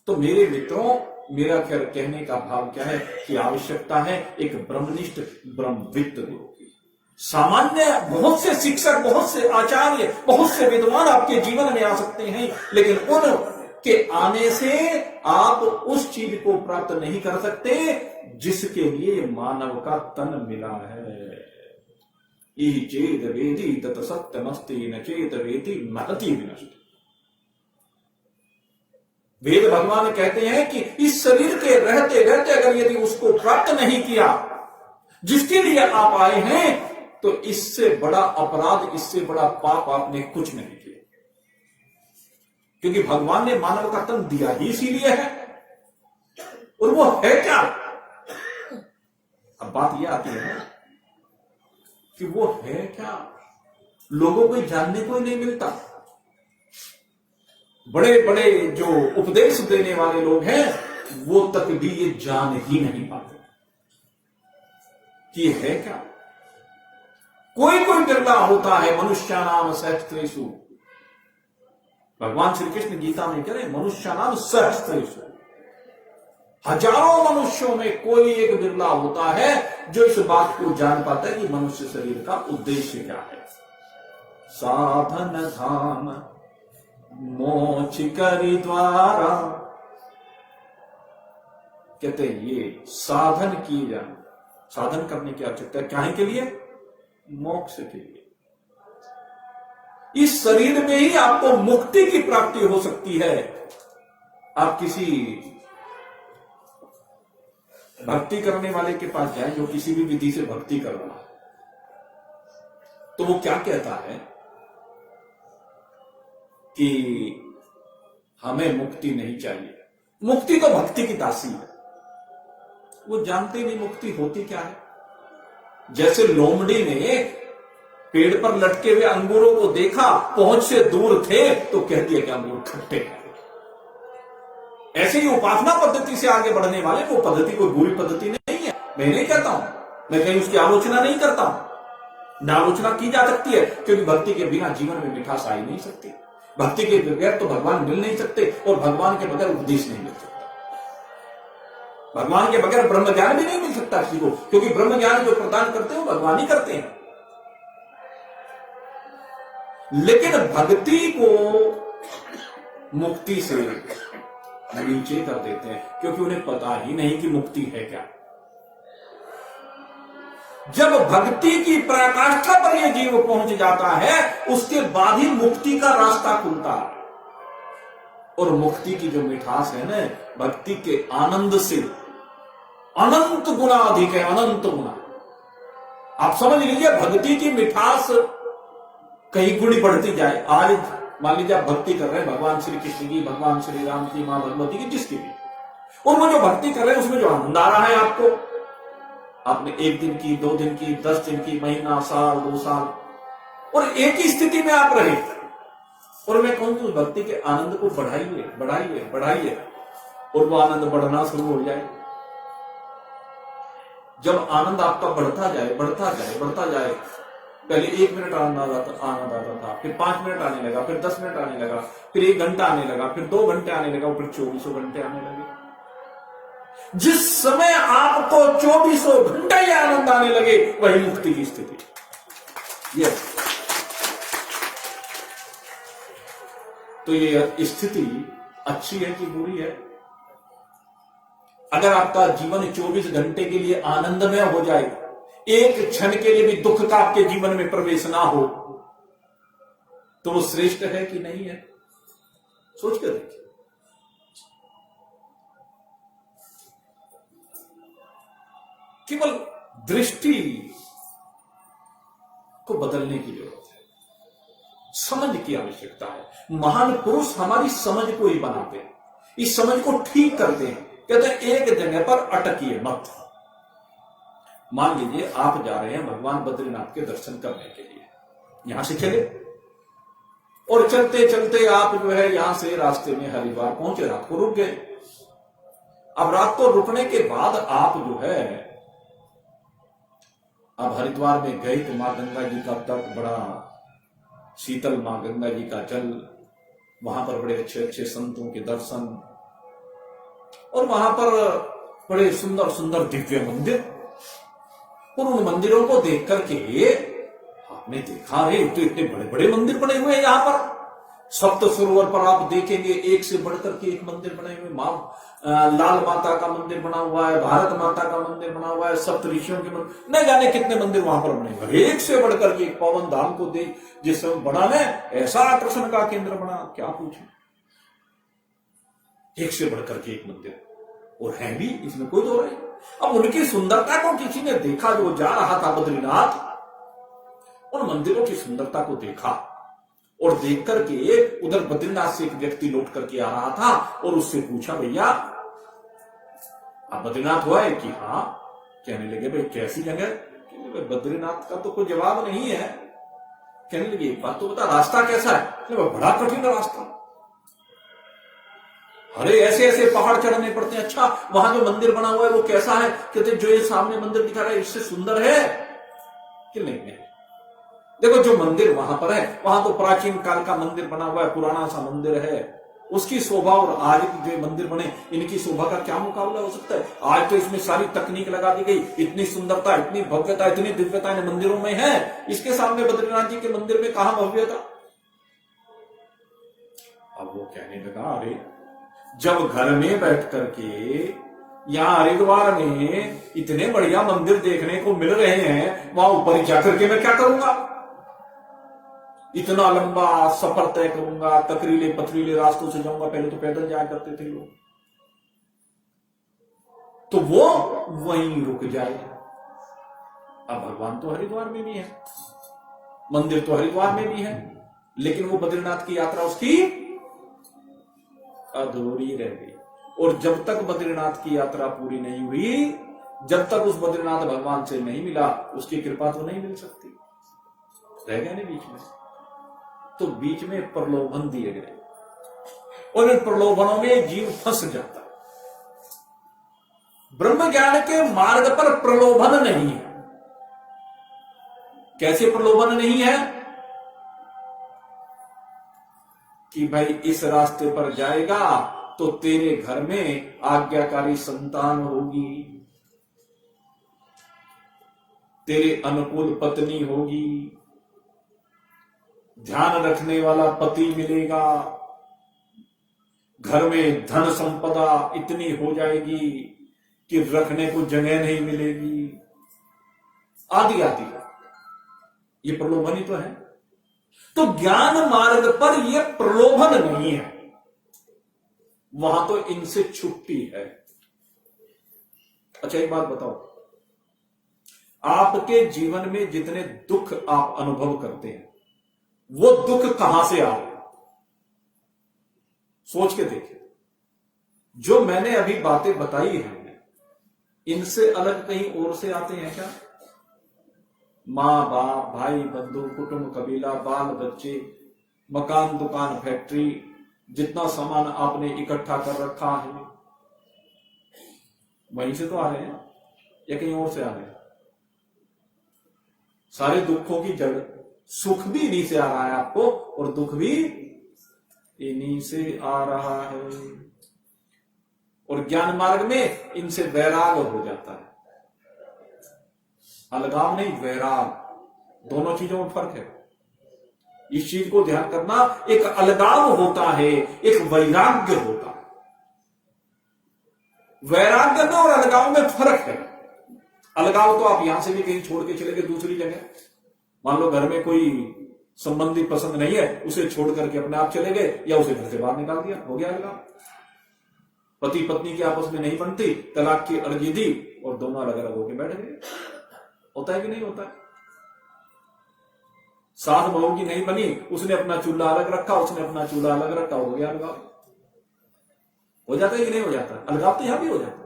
तो मेरे मित्रों, मेरा कहने का भाव क्या है कि आवश्यकता है एक ब्रह्मनिष्ठ ब्रह्मविद गुरु की। सामान्य बहुत से शिक्षक, बहुत से आचार्य, बहुत से विद्वान आपके जीवन में आ सकते हैं, लेकिन उनके आने से आप उस चीज को प्राप्त नहीं कर सकते जिसके लिए मानव का तन मिला है। यही चेत वेदी तत् सत्यमस्ति न चेत वेदी महति विनष्टि। वेद भगवान कहते हैं कि इस शरीर के रहते रहते अगर यदि उसको प्राप्त नहीं किया जिसके लिए आप आए हैं, तो इससे बड़ा अपराध, इससे बड़ा पाप आपने कुछ नहीं किया। क्योंकि भगवान ने मानव का तन दिया ही इसीलिए है। और वो है क्या? अब बात यह आती है कि वो है क्या, लोगों को जानने को ही नहीं मिलता। बड़े बड़े जो उपदेश देने वाले लोग हैं वो तक भी ये जान ही नहीं पाते कि है क्या। कोई कोई बिरला होता है, मनुष्यानाम सहस्त्रेषु, भगवान श्री कृष्ण गीता में कह रहे मनुष्यानाम सहस्त्रेषु, हजारों मनुष्यों में कोई एक बिरला होता है जो इस बात को जान पाता है कि मनुष्य शरीर का उद्देश्य क्या है। साधन धाम मोक्ष करि द्वारा, कहते हैं ये साधन किए जाए। साधन करने की आवश्यकता है, काहे के लिए? मोक्ष के लिए। इस शरीर में ही आपको मुक्ति की प्राप्ति हो सकती है। आप किसी भक्ति करने वाले के पास जाए जो किसी भी विधि से भक्ति कर रहा है, तो वो क्या कहता है कि हमें मुक्ति नहीं चाहिए, मुक्ति तो भक्ति की दासी है। वो जानते नहीं मुक्ति होती क्या है। जैसे लोमड़ी ने पेड़ पर लटके हुए अंगूरों को देखा, पहुंच से दूर थे तो कह दिया कि अंगूर खट्टे हैं। ऐसे ही उपासना पद्धति से आगे बढ़ने वाले, वो पद्धति कोई बुरी पद्धति नहीं है, मैं नहीं कहता हूं, मैं कहीं उसकी आलोचना नहीं करता हूं। ना आलोचना की जा सकती है, क्योंकि भक्ति के बिना जीवन में मिठास आ ही नहीं सकती। भक्ति के बगैर तो भगवान मिल नहीं सकते, और भगवान के बगैर उपदेश नहीं मिल सकता। भगवान के बगैर ब्रह्म ज्ञान भी नहीं मिल सकता किसी को, क्योंकि ब्रह्म ज्ञान जो प्रदान करते हो भगवान ही करते हैं। लेकिन भक्ति को मुक्ति से नीचे कर देते हैं, क्योंकि उन्हें पता ही नहीं कि मुक्ति है क्या। जब भक्ति की पराकाष्ठा पर यह जीव पहुंच जाता है, उसके बाद ही मुक्ति का रास्ता खुलता है। और मुक्ति की जो मिठास है ना, भक्ति के आनंद से अनंत गुना अधिक है, अनंत गुना। आप समझ लीजिए, भक्ति की मिठास कई गुणी बढ़ती जाए। आज मान लीजिए आप भक्ति कर रहे हैं भगवान श्री कृष्ण की, भगवान श्री राम की, मां भगवती की, जिसकी भी, और वो जो भक्ति कर रहे हैं उसमें जो आनंद आ रहा है आपको, आपने 1 दिन की, 2 दिन की, 10 दिन की, महीना, साल, 2 साल, और एक ही स्थिति में आप रहे, और मैं कहूं तो भक्ति के आनंद को बढ़ाइए बढ़ाइए बढ़ाइए, और वो आनंद बढ़ना शुरू हो जाए। जब आनंद आपका बढ़ता जाए बढ़ता जाए बढ़ता जाए, पहले 1 मिनट आनंद आता था, फिर 5 मिनट आने लगा, फिर 10 मिनट आने लगा, फिर 1 घंटा आने लगा, फिर 2 घंटे आने लगा, फिर 24 घंटे आने लगे। जिस समय आपको 24 घंटे ही आनंद आने लगे, वही मुक्ति की स्थिति। यस, तो ये स्थिति अच्छी है कि बुरी है? अगर आपका जीवन 24 घंटे के लिए आनंदमय हो जाए, एक क्षण के लिए भी दुख का आपके जीवन में प्रवेश ना हो, तो वो श्रेष्ठ है कि नहीं है? सोच कर देखिए। केवल दृष्टि को बदलने की जरूरत है, समझ की आवश्यकता है। महान पुरुष हमारी समझ को ही बनाते हैं, इस समझ को ठीक करते हैं। कहते हैं एक जगह पर अटकिए मत। मान लीजिए आप जा रहे हैं भगवान बद्रीनाथ के दर्शन करने के लिए, यहां से चले और चलते चलते आप जो है यहां से रास्ते में हरिद्वार पहुंचे, रात को रुक गए। अब रात को रुकने के बाद आप जो है अब हरिद्वार में गए तो मां गंगा जी का तट बड़ा शीतल, मां गंगा जी का जल, वहां पर बड़े अच्छे अच्छे संतों के दर्शन, और वहां पर बड़े सुंदर सुंदर दिव्य मंदिर। और उन मंदिरों को देख करके आपने देखा है तो इतने बड़े बड़े मंदिर बने हुए हैं यहां पर। सप्त सरोवर पर आप देखेंगे एक से बढ़कर के एक मंदिर बने हुए। लाल माता का मंदिर बना हुआ है, भारत माता का मंदिर बना हुआ है, सप्त ऋषियों के मंदिर, न जाने कितने मंदिर वहां पर बने हुए। एक से बढ़कर के एक पवन धाम को देख जिस समय बना है, ऐसा आकर्षण का केंद्र बना, क्या पूछे। एक से बढ़कर के एक मंदिर, और है भी, इसमें कोई दो नहीं। अब उनकी सुंदरता को किसी ने देखा, जो जा रहा था बद्रीनाथ, उन मंदिरों की सुंदरता को देखा और देख करके उधर बद्रीनाथ से एक व्यक्ति लौट करके आ रहा था और उससे पूछा, भैया आप बद्रीनाथ हुआ है कि हाँ। कहने लगे भाई कैसी जगह? बद्रीनाथ का तो कोई जवाब नहीं है। कहने लगे एक बात तो बता, रास्ता कैसा है? बड़ा कठिन रास्ता, अरे ऐसे ऐसे पहाड़ चढ़ने पड़ते हैं। अच्छा वहां जो मंदिर बना हुआ है वो कैसा है? कहते जो ये सामने मंदिर दिखा रहा है इससे सुंदर है कि नहीं? देखो जो मंदिर वहां पर है, वहां तो प्राचीन काल का मंदिर बना हुआ है, पुराना सा मंदिर है, उसकी शोभा और आज जो मंदिर बने इनकी शोभा का क्या मुकाबला हो सकता है? आज तो इसमें सारी तकनीक लगा दी गई, इतनी सुंदरता, इतनी भव्यता, इतनी दिव्यता इन मंदिरों में है, इसके सामने बद्रीनाथ जी के मंदिर में कहां भव्यता? अब वो कहने लगा, अरे जब घर में बैठ करके यहां हरिद्वार में इतने बढ़िया मंदिर देखने को मिल रहे हैं, वहां ऊपर जाकर के मैं क्या करूंगा? इतना लंबा सफर तय करूंगा, तकरीले पथरीले रास्तों से जाऊंगा, पहले तो पैदल जाया करते थे लोग, तो वो वहीं रुक जाए। अब भगवान तो हरिद्वार में भी है, मंदिर तो हरिद्वार में भी है, लेकिन वो बद्रीनाथ की यात्रा उसकी अधूरी रह गई। और जब तक बद्रीनाथ की यात्रा पूरी नहीं हुई, जब तक उस बद्रीनाथ भगवान से नहीं मिला, उसकी कृपा तो नहीं मिल सकती। रह गए ना बीच में, तो बीच में प्रलोभन दिए गए और इन प्रलोभनों में जीव फंस जाता है। ब्रह्म ज्ञान के मार्ग पर प्रलोभन नहीं है। कैसे प्रलोभन नहीं है? कि भाई इस रास्ते पर जाएगा तो तेरे घर में आज्ञाकारी संतान होगी, तेरे अनुकूल पत्नी होगी, ध्यान रखने वाला पति मिलेगा, घर में धन संपदा इतनी हो जाएगी कि रखने को जगह नहीं मिलेगी, आदि आदि। ये प्रलोभन ही तो है। तो ज्ञान मार्ग पर यह प्रलोभन नहीं है, वहां तो इनसे छुट्टी है। अच्छा एक बात बताओ, आपके जीवन में जितने दुख आप अनुभव करते हैं, वो दुख कहां से आ रहे हैं? सोच के देखिए। जो मैंने अभी बातें बताई हैं, इनसे अलग कहीं और से आते हैं क्या? मां बाप, भाई बंधु, कुटुंब, कबीला, बाल बच्चे, मकान, दुकान, फैक्ट्री, जितना सामान आपने इकट्ठा कर रखा है, वहीं से तो आ रहे हैं या कहीं और से आ रहे हैं? सारे दुखों की जड़, सुख भी इन्हीं से आ रहा है आपको और दुख भी इन्हीं से आ रहा है। और ज्ञान मार्ग में इनसे वैराग हो जाता है। अलगाव नहीं, वैराग, दोनों चीजों में फर्क है। इस चीज को ध्यान करना, एक अलगाव होता है, एक वैराग्य होता है। वैराग्य में और अलगाव में फर्क है। अलगाव तो आप यहां से भी कहीं छोड़ के चले गए दूसरी जगह, मान लो घर में कोई संबंधी पसंद नहीं है, उसे छोड़ करके अपने आप चले गए या उसे घर से बाहर निकाल दिया, हो गया अलगाव। पति पत्नी की आपस में नहीं बनती, तलाक की अर्जी दी और दोनों अलग अलग होकर बैठ गए। होता है कि नहीं होता है? सास बहू की नहीं बनी, उसने अपना चूल्हा अलग रखा, उसने अपना चूल्हा अलग रखा, हो गया अलगाव। हो जाता है कि नहीं हो जाता? अलगाव तो यहां भी हो जाता है।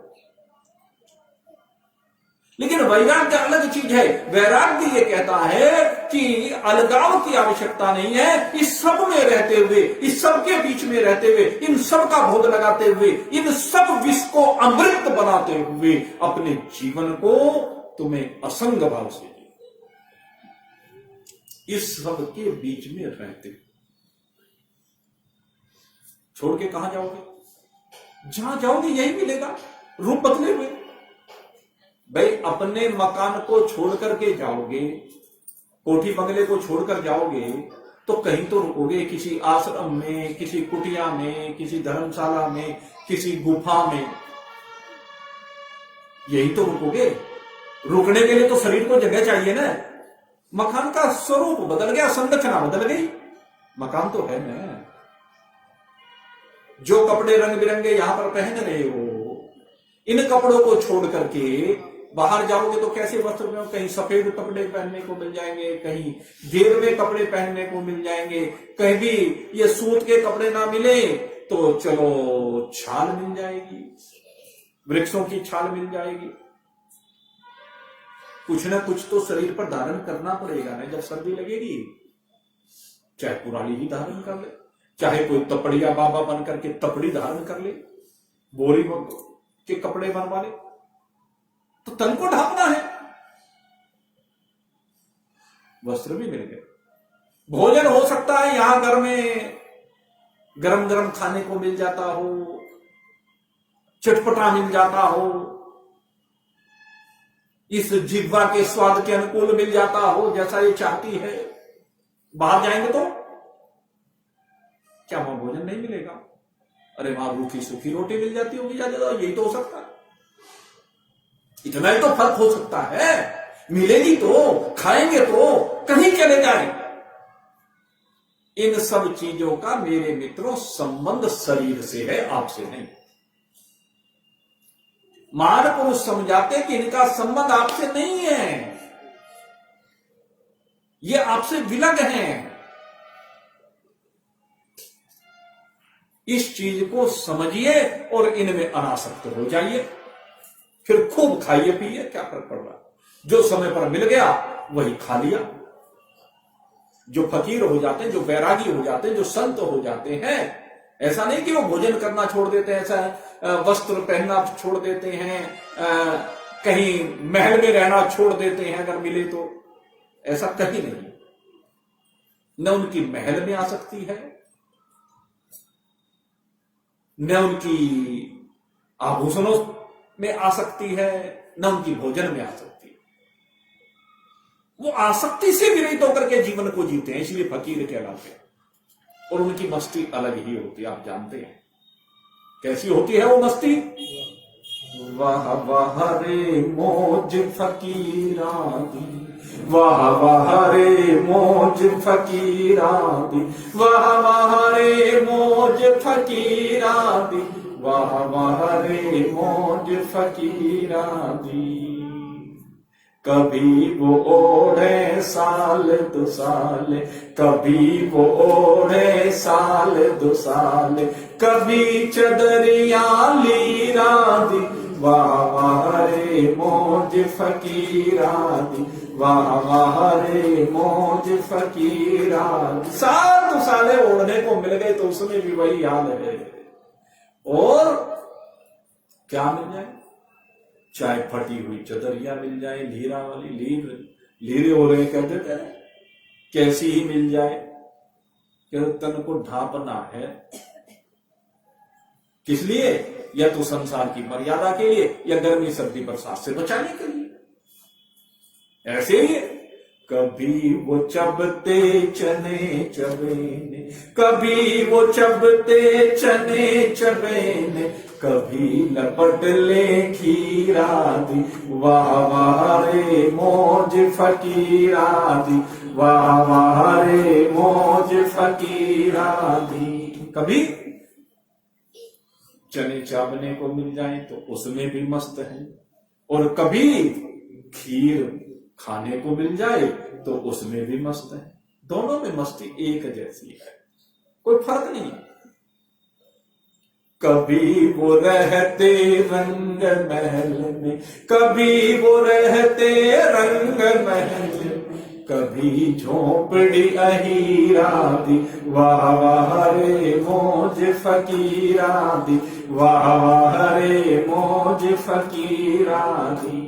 लेकिन वैराग्य अलग चीज है। वैराग्य ये कहता है कि अलगाव की आवश्यकता नहीं है, इस सब में रहते हुए, इस सब के बीच में रहते हुए, इन सब का भोग लगाते हुए, इन सब विष को अमृत बनाते हुए अपने जीवन को तुम्हें असंग भाव से, इस सब के बीच में रहते छोड़ के कहां जाओगे? जहां जाओगे यही मिलेगा, रूप बदले हुए। भाई अपने मकान को छोड़ करके जाओगे, कोठी बंगले को छोड़कर जाओगे तो कहीं तो रुकोगे, किसी आश्रम में, किसी कुटिया में, किसी धर्मशाला में, किसी गुफा में, यही तो रुकोगे। रुकने के लिए तो शरीर को जगह चाहिए ना। मकान का स्वरूप बदल गया, संरचना बदल गई, मकान तो है ना। जो कपड़े रंग बिरंगे यहां पर पहन रहे हो, इन कपड़ों को छोड़ करके बाहर जाओगे तो कैसे वस्त्र में? कहीं सफेद कपड़े पहनने को मिल जाएंगे, कहीं गेरुए कपड़े पहनने को मिल जाएंगे, कहीं भी ये सूत के कपड़े ना मिले तो चलो छाल मिल जाएगी, वृक्षों की छाल मिल जाएगी। कुछ ना कुछ तो शरीर पर धारण करना पड़ेगा ना। जब सर्दी लगेगी चाहे पुरानी ही धारण कर ले, चाहे कोई तपड़िया बाबा बन करके तपड़ी धारण कर ले, बोरी के कपड़े बनवा ले, तो तन को ढांपना है। वस्त्र भी मिल गए, भोजन हो सकता है यहां घर में गरम गरम खाने को मिल जाता हो, चटपटा मिल जाता हो, इस जिह्वा के स्वाद के अनुकूल मिल जाता हो, जैसा ये चाहती है। बाहर जाएंगे तो क्या वहां भोजन नहीं मिलेगा? अरे वहां रूखी सूखी रोटी मिल जाती होगी ज्यादा, यही तो हो सकता है। इतना ही तो फर्क हो सकता है। मिलेगी तो, खाएंगे तो, कहीं चले जाएं। इन सब चीजों का मेरे मित्रों संबंध शरीर से है, आपसे नहीं। महापुरुष समझाते कि इनका संबंध आपसे नहीं है, ये आपसे विलग हैं। इस चीज को समझिए और इनमें अनासक्त हो जाइए, फिर खूब खाइए पिए, क्या फर्क पड़ रहा? जो समय पर मिल गया वही खा लिया। जो फकीर हो जाते हैं, जो बैरागी हो जाते हैं, जो संत हो जाते हैं, ऐसा नहीं कि वो भोजन करना छोड़ देते हैं, ऐसा वस्त्र पहनना छोड़ देते हैं, कहीं महल में रहना छोड़ देते हैं अगर मिले तो, ऐसा कहीं नहीं। न उनकी महल में आ सकती है, न उनकी आभूषणों में आ सकती है, न उनकी भोजन में आ सकती है। वो आसक्ति से विरहित होकर के जीवन को जीते हैं, इसलिए फकीर कहलाते हैं। और उनकी मस्ती अलग ही होती है, आप जानते हैं कैसी होती है वो मस्ती। वाह वाह रे मौज फकीरा दी, वाह वाह रे मौज फकीरा दी, वाह वाह रे मौज फकीरा दी, वाह वाह रे मौज फकीरा दी। कभी वो ओढ़े साल दो साल, कभी वो ओढ़े साल दो साल, कभी चदरिया लीरा दी, वाह वाह रे मौज फकीरा दी, वाह वाह रे मौज फकीरा दी। साल दो साले ओढ़ने को मिल गए तो उसमें भी वही हाल है। और क्या मिल जाए? चाहे फटी हुई चदरिया मिल जाए, लीरा वाली, लीरे हो रहे कहते थे, कैसी ही मिल जाए, तन को ढांपना है। किस लिए? या तो संसार की मर्यादा के लिए, या गर्मी सर्दी बरसात से बचाने के लिए। ऐसे ही कभी वो चबते चने चबेने, कभी वो चबते चने चबेने, कभी लपट ले खीरा दी, वाह वाह रे मौज फकीरा दी, वाह वाह रे मौज फकीरा दी। कभी चने चावने को मिल जाए तो उसमें भी मस्त है, और कभी खीर खाने को मिल जाए तो उसमें भी मस्त है। दोनों में मस्ती एक जैसी है, कोई फर्क नहीं है। कभी वो रहते रंग महल में, कभी वो रहते रंग महल में, कभी झोपड़ी अहीरा दी, वाह वाह रे मौज फकीरा दी, वाह वाह रे मौज फकीरा दी।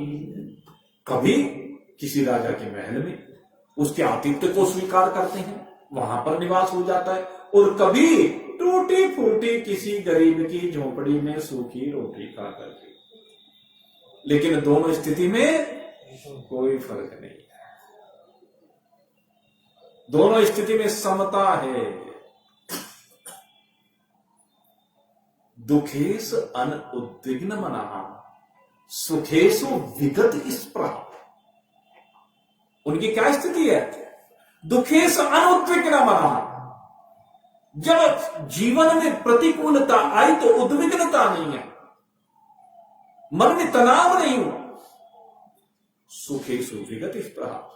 कभी किसी राजा के महल में उसके आतिथ्य को स्वीकार करते हैं, वहां पर निवास हो जाता है, और कभी टूटी फूटी किसी गरीब की झोपड़ी में सूखी रोटी खा करके। लेकिन दोनों स्थिति में कोई फर्क नहीं है, दोनों स्थिति में समता है। दुखेश अनुद्विग्न मनः, सुखेशु विगत स्पृहा। उनकी क्या स्थिति है? दुखेश अनुद्विग्न मनः। जब जीवन में प्रतिकूलता आई तो उद्विग्नता नहीं है, मन में तनाव नहीं हुआ। सुखेशु विगत स्पृहा।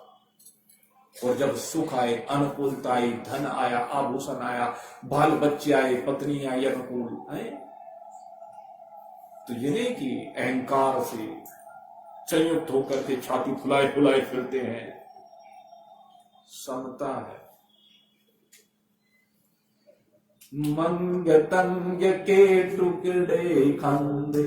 और जब सुख आए, अनुकूलता आई, धन आया, आभूषण आया, बाल बच्चे आए, पत्नी आई अनुकूल आए, तो ये नहीं कि अहंकार से संयुक्त होकर के छाती फुलाए फुलाए फिरते हैं। समता है। मंग तंग के टुकड़े खांदे,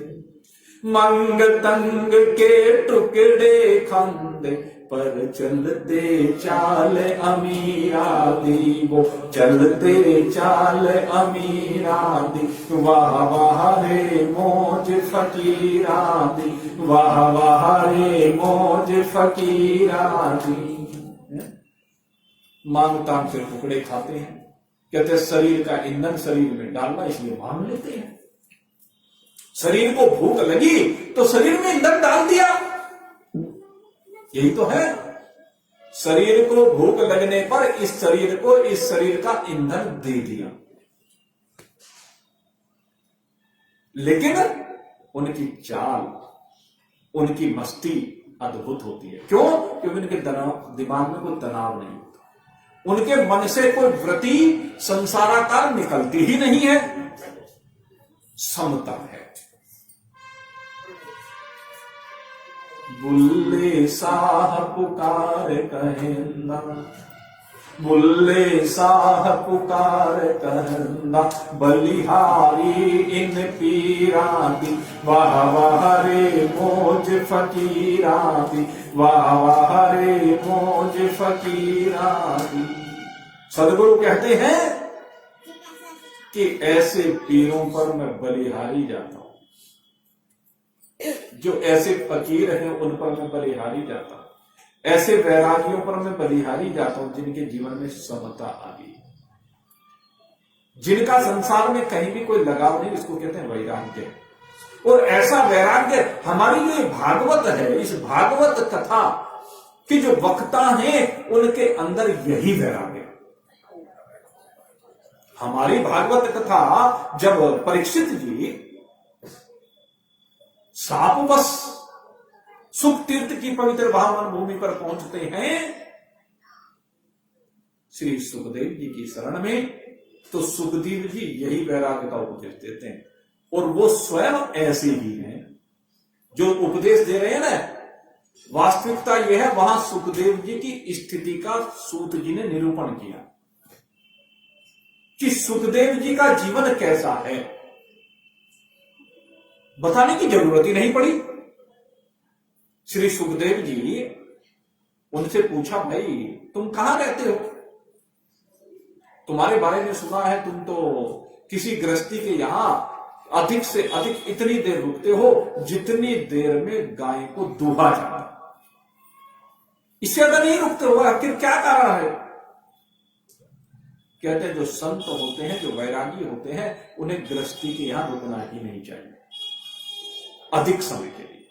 मंग तंग के टुकड़े खांदे, पर चलते चाल अमीरा दी, वो चलते चाल अमीरा दी, वाह वाह रे मौज फकीरा दी, वाह वाह रे मौज फकीरा दी। मांग तांग से टुकड़े खाते हैं, कहते हैं शरीर का ईंधन शरीर में डालना, इसलिए मांग लेते हैं। शरीर को भूख लगी तो शरीर में ईंधन डाल दिया, यही तो है। शरीर को भूख लगने पर इस शरीर का ईंधन दे दिया। लेकिन उनकी चाल, उनकी मस्ती अद्भुत होती है। क्यों? क्योंकि उनके दिमाग में कोई तनाव नहीं होता, उनके मन से कोई वृत्ति संसाराकार निकलती ही नहीं है। समता है। बुल्ले साह पुकार कहना, बुल्ले साह पुकार कहना, बलिहारी इन पीरा दी, वाह वाह रे मौज फकीरा दी, वाह वाह रे मौज फकीरा दी। सदगुरु कहते हैं कि ऐसे पीरों पर मैं बलिहारी जाता हूं, जो ऐसे फकीर हैं उन पर मैं बलिहारी जाता हूं, ऐसे वैरागियों पर मैं बलिहारी जाता हूं जिनके जीवन में समता आ गई, जिनका संसार में कहीं भी कोई लगाव नहीं, इसको कहते हैं वैराग्य। और ऐसा वैराग्य हमारी जो ये भागवत है, इस भागवत कथा के जो वक्ता हैं उनके अंदर यही वैराग्य। हमारी भागवत कथा जब परीक्षित जी सापवश सुख तीर्थ की पवित्र भावन भूमि पर पहुंचते हैं श्री सुखदेव जी की शरण में, तो सुखदेव जी यही वैराग्य का उपदेश देते हैं। और वो स्वयं ऐसे ही हैं जो उपदेश दे रहे हैं ना। वास्तविकता यह है, वहां सुखदेव जी की स्थिति का सूत जी ने निरूपण किया कि सुखदेव जी का जीवन कैसा है, बताने की जरूरत ही नहीं पड़ी। श्री सुखदेव जी उनसे पूछा, भाई तुम कहां रहते हो? तुम्हारे बारे में सुना है तुम तो किसी गृहस्थी के यहां अधिक से अधिक इतनी देर रुकते हो जितनी देर में गाय को दूहा जाता, इससे ज्यादा नहीं रुकते हो, आखिर क्या कारण है? कहते हैं जो संत होते हैं, जो वैरागी होते हैं, उन्हें गृहस्थी के यहां रुकना ही नहीं चाहिए। अधिक समय के लिए।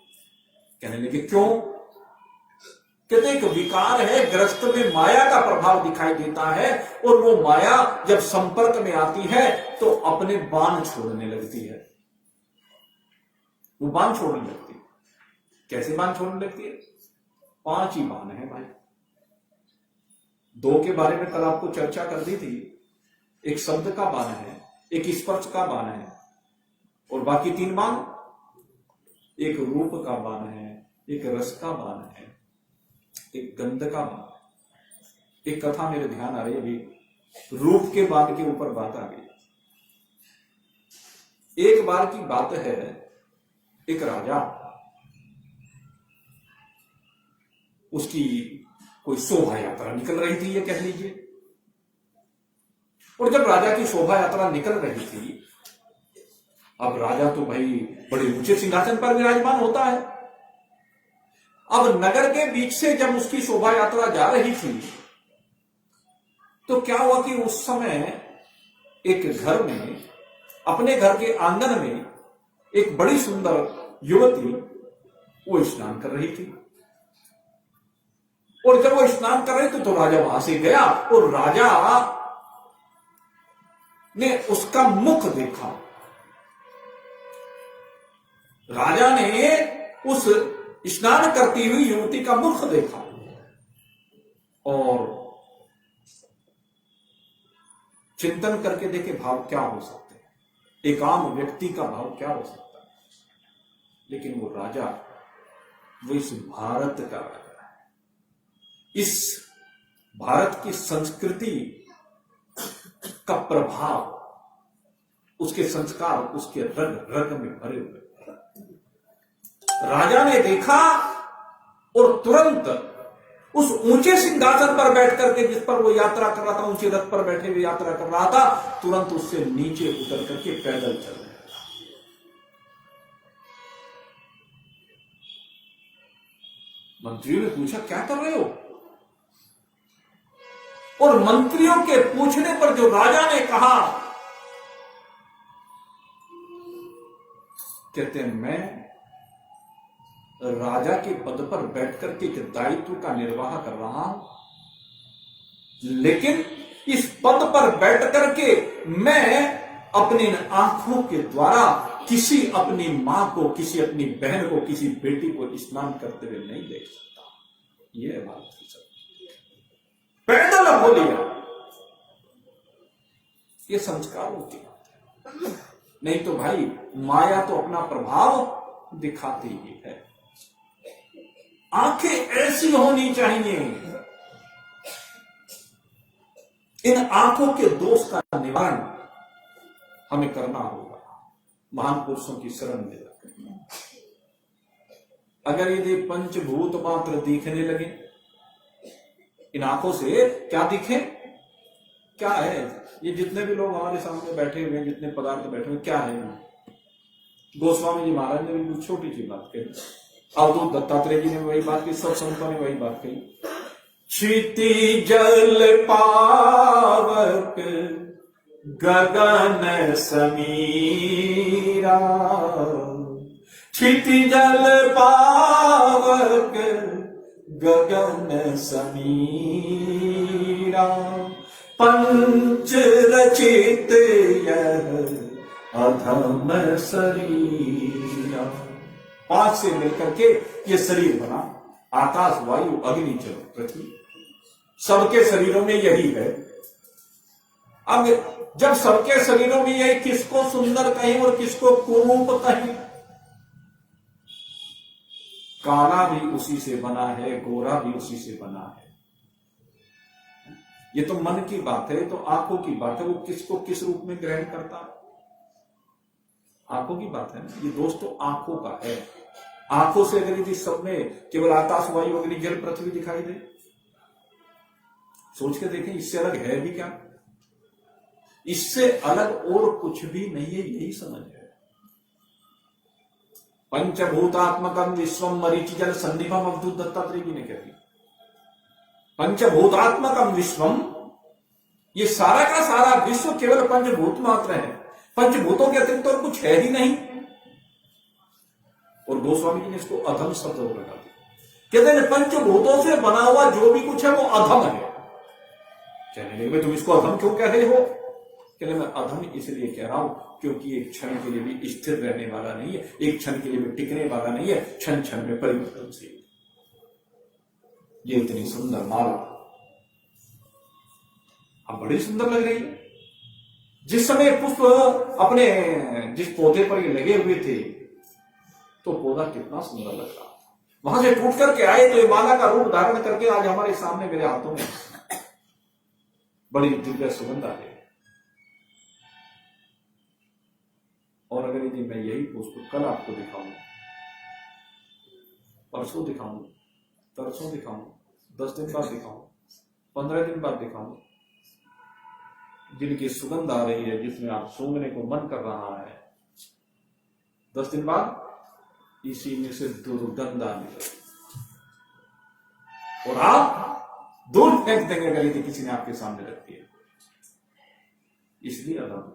कहने लगे क्यों? कहते एक विकार है, ग्रस्त में माया का प्रभाव दिखाई देता है, और वो माया जब संपर्क में आती है तो अपने बाण छोड़ने लगती है। वो बाण छोड़ने लगती है। कैसे बाण छोड़ने लगती है? 5 ही बाण है भाई। 2 के बारे में कल आपको चर्चा कर दी थी। एक शब्द का बाण है, एक स्पर्श का बाण है, और बाकी 3 बाण, एक रूप का बाण है, एक रस का बाण है, एक गंध का बाण। एक कथा मेरे ध्यान आ रही है अभी, रूप के बाण के ऊपर बात आ गई। एक बार की बात है, एक राजा, उसकी कोई शोभा यात्रा निकल रही थी, ये कह लीजिए। और जब राजा की शोभा यात्रा निकल रही थी, अब राजा तो भाई बड़े ऊंचे सिंहासन पर विराजमान होता है। अब नगर के बीच से जब उसकी शोभा यात्रा जा रही थी, तो क्या हुआ कि उस समय एक घर में, अपने घर के आंगन में एक बड़ी सुंदर युवती वो स्नान कर रही थी। और जब वो स्नान कर रही थी तो राजा वहां से गया, और राजा ने उसका मुख देखा। राजा ने उस स्नान करती हुई युवती का मुख देखा, और चिंतन करके देखे भाव क्या हो सकते हैं, एक आम व्यक्ति का भाव क्या हो सकता है। लेकिन वो राजा, वो इस भारत का राजा है, इस भारत की संस्कृति का प्रभाव, उसके संस्कार उसके रग रग में भरे हुए। राजा ने देखा और तुरंत उस ऊंचे सिंहासन पर बैठ करके, जिस पर वो यात्रा कर रहा था, ऊंचे रथ पर बैठे हुए यात्रा कर रहा था, तुरंत उससे नीचे उतर करके पैदल चल रहा था। मंत्रियों ने पूछा क्या कर रहे हो? और मंत्रियों के पूछने पर जो राजा ने कहा, कहते हैं मैं राजा के पद पर बैठकर के एक दायित्व का निर्वाह कर रहा हूं, लेकिन इस पद पर बैठ करके मैं अपनी आंखों के द्वारा किसी अपनी मां को, किसी अपनी बहन को, किसी बेटी को स्नान करते हुए नहीं देख सकता। यह है भारत की सब। पैदल हो लिया, ये संस्कारों की बात है। नहीं तो भाई माया तो अपना प्रभाव दिखाती ही है। आंखें ऐसी होनी चाहिए, इन आंखों के दोष का निवारण हमें करना होगा, महान पुरुषों की शरण लेकर। अगर यदि पंचभूत मात्र दिखने लगे, इन आंखों से क्या दिखे? क्या है ये? जितने भी लोग हमारे सामने बैठे हुए हैं, जितने पदार्थ बैठे हुए, क्या है? गोस्वामी जी महाराज ने भी छोटी सी बात कही, अवधूत दत्तात्रेय जी ने वही बात की, सब संतों ने वही बात कही। क्षिति जल पावक गगन समीरा, क्षिति जल पावक गगन समीरा, पंच रचित यह अधम शरीरा। 5 से मिलकर के ये शरीर बना, आकाश, वायु, अग्नि, जल, पृथ्वी, सबके शरीरों में यही है। अब जब सबके शरीरों में यही, किसको सुंदर कहीं और किसको कुरूप कहीं? काला भी उसी से बना है, गोरा भी उसी से बना है। ये तो मन की बात है, तो आंखों की बात है, वो किसको किस रूप में ग्रहण करता है, आंखों की बात है ना। ये दोष तो आंखों का है। आंखों से अगर यदि सब में केवल आकाश, वायु, अग्नि, जल, पृथ्वी दिखाई दे, सोच के देखें इससे अलग है भी क्या? इससे अलग और कुछ भी नहीं है, यही समझ है। पंचभूतात्मकम विश्वम मरीचि जल सन्निभम, अवधूत दत्तात्रेय जी ने कह दिया। पंचभूतात्मकम विश्वम, ये सारा का सारा विश्व केवल पंचभूत मात्र है। पंचभूतों के अतिरिक्त और कुछ है ही नहीं। और गोस्वामी जी ने इसको अधम शब्द लगा दिया। कहते हैं पंचभूतों से बना हुआ जो भी कुछ है वो अधम है। कहने लगे तुम इसको अधम क्यों कह रहे हो? कहने मैं अधम इसलिए कह रहा हूं क्योंकि एक क्षण के लिए भी स्थिर रहने वाला नहीं है, एक क्षण के लिए भी टिकने वाला नहीं है, क्षण क्षण में परिवर्तनशील। ये इतनी सुंदर माला अब बड़ी सुंदर लग रही है। जिस समय पुष्प अपने जिस पौधे पर ये लगे हुए थे तो पौधा कितना सुंदर लग रहा, वहां से टूट करके आए तो ये माला का रूप धारण करके आज हमारे सामने मेरे हाथों में बड़ी दिव्य सुगंध आ गई। और अगर यदि मैं यही पुष्प कल आपको दिखाऊं, परसों दिखाऊं, तरसों दिखाऊं, 10 दिन बाद दिखाऊं, 15 दिन बाद दिखाऊं, जिनकी सुगंध आ रही है, जिसमें आप सूंघने को मन कर रहा है, 10 दिन बाद इसी में से दुर्गंध आने लगी और आप दूर फेंक देंगे अगर यदि किसी ने आपके सामने रख दिया। इसलिए अधम,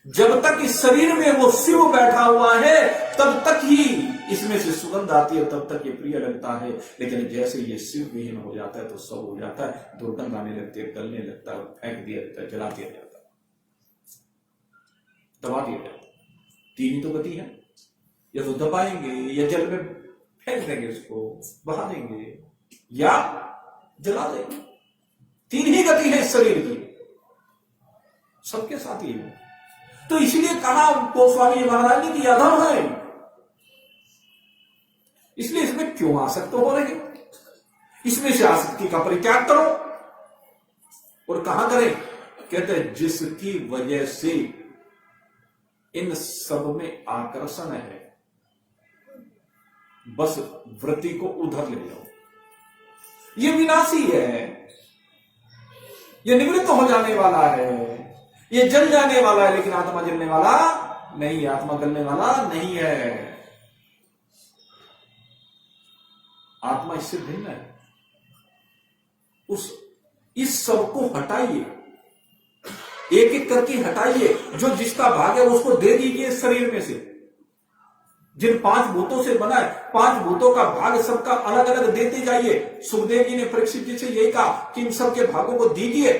जब तक इस शरीर में वो शिव बैठा हुआ है तब तक ही इसमें से सुगंध आती है, तब तक ये प्रिय लगता है। लेकिन जैसे ये शिव विहीन हो जाता है तो सब हो जाता है, दुर्गंध आने लगती है, गलने लगता है, फेंक दिया जाता है, जला दिया जाता है, दबा दिया जाता है। तीन ही तो गति है, या तो दबाएंगे या जल में फेंक देंगे, उसको बहा देंगे या जला देंगे। तीन ही गति है इस शरीर की, सबके साथ ही है। तो इसलिए कहा गोस्वामी महाराज ने कि अधम है, इसलिए इसमें क्यों आसक्त हो रहे, इसमें से आसक्ति का परित्याग करो। और कहां करें? कहते हैं जिसकी वजह से इन सब में आकर्षण है, बस वृत्ति को उधर ले जाओ। ये विनाशी है, ये निवृत्त हो जाने वाला है, ये जल जाने वाला है, लेकिन आत्मा जलने वाला नहीं है, आत्मा गलने वाला नहीं है। आत्मा इससे भिन्न है। इस सब को हटाइए, एक एक करके हटाइए। जो जिसका भाग है उसको दे दीजिए शरीर में से। जिन 5 भूतों से बना है, 5 भूतों का भाग सबका अलग अलग देते जाइए। सुखदेव जी ने परीक्षित जी से यही कहा कि इन सबके भागों को दीजिए।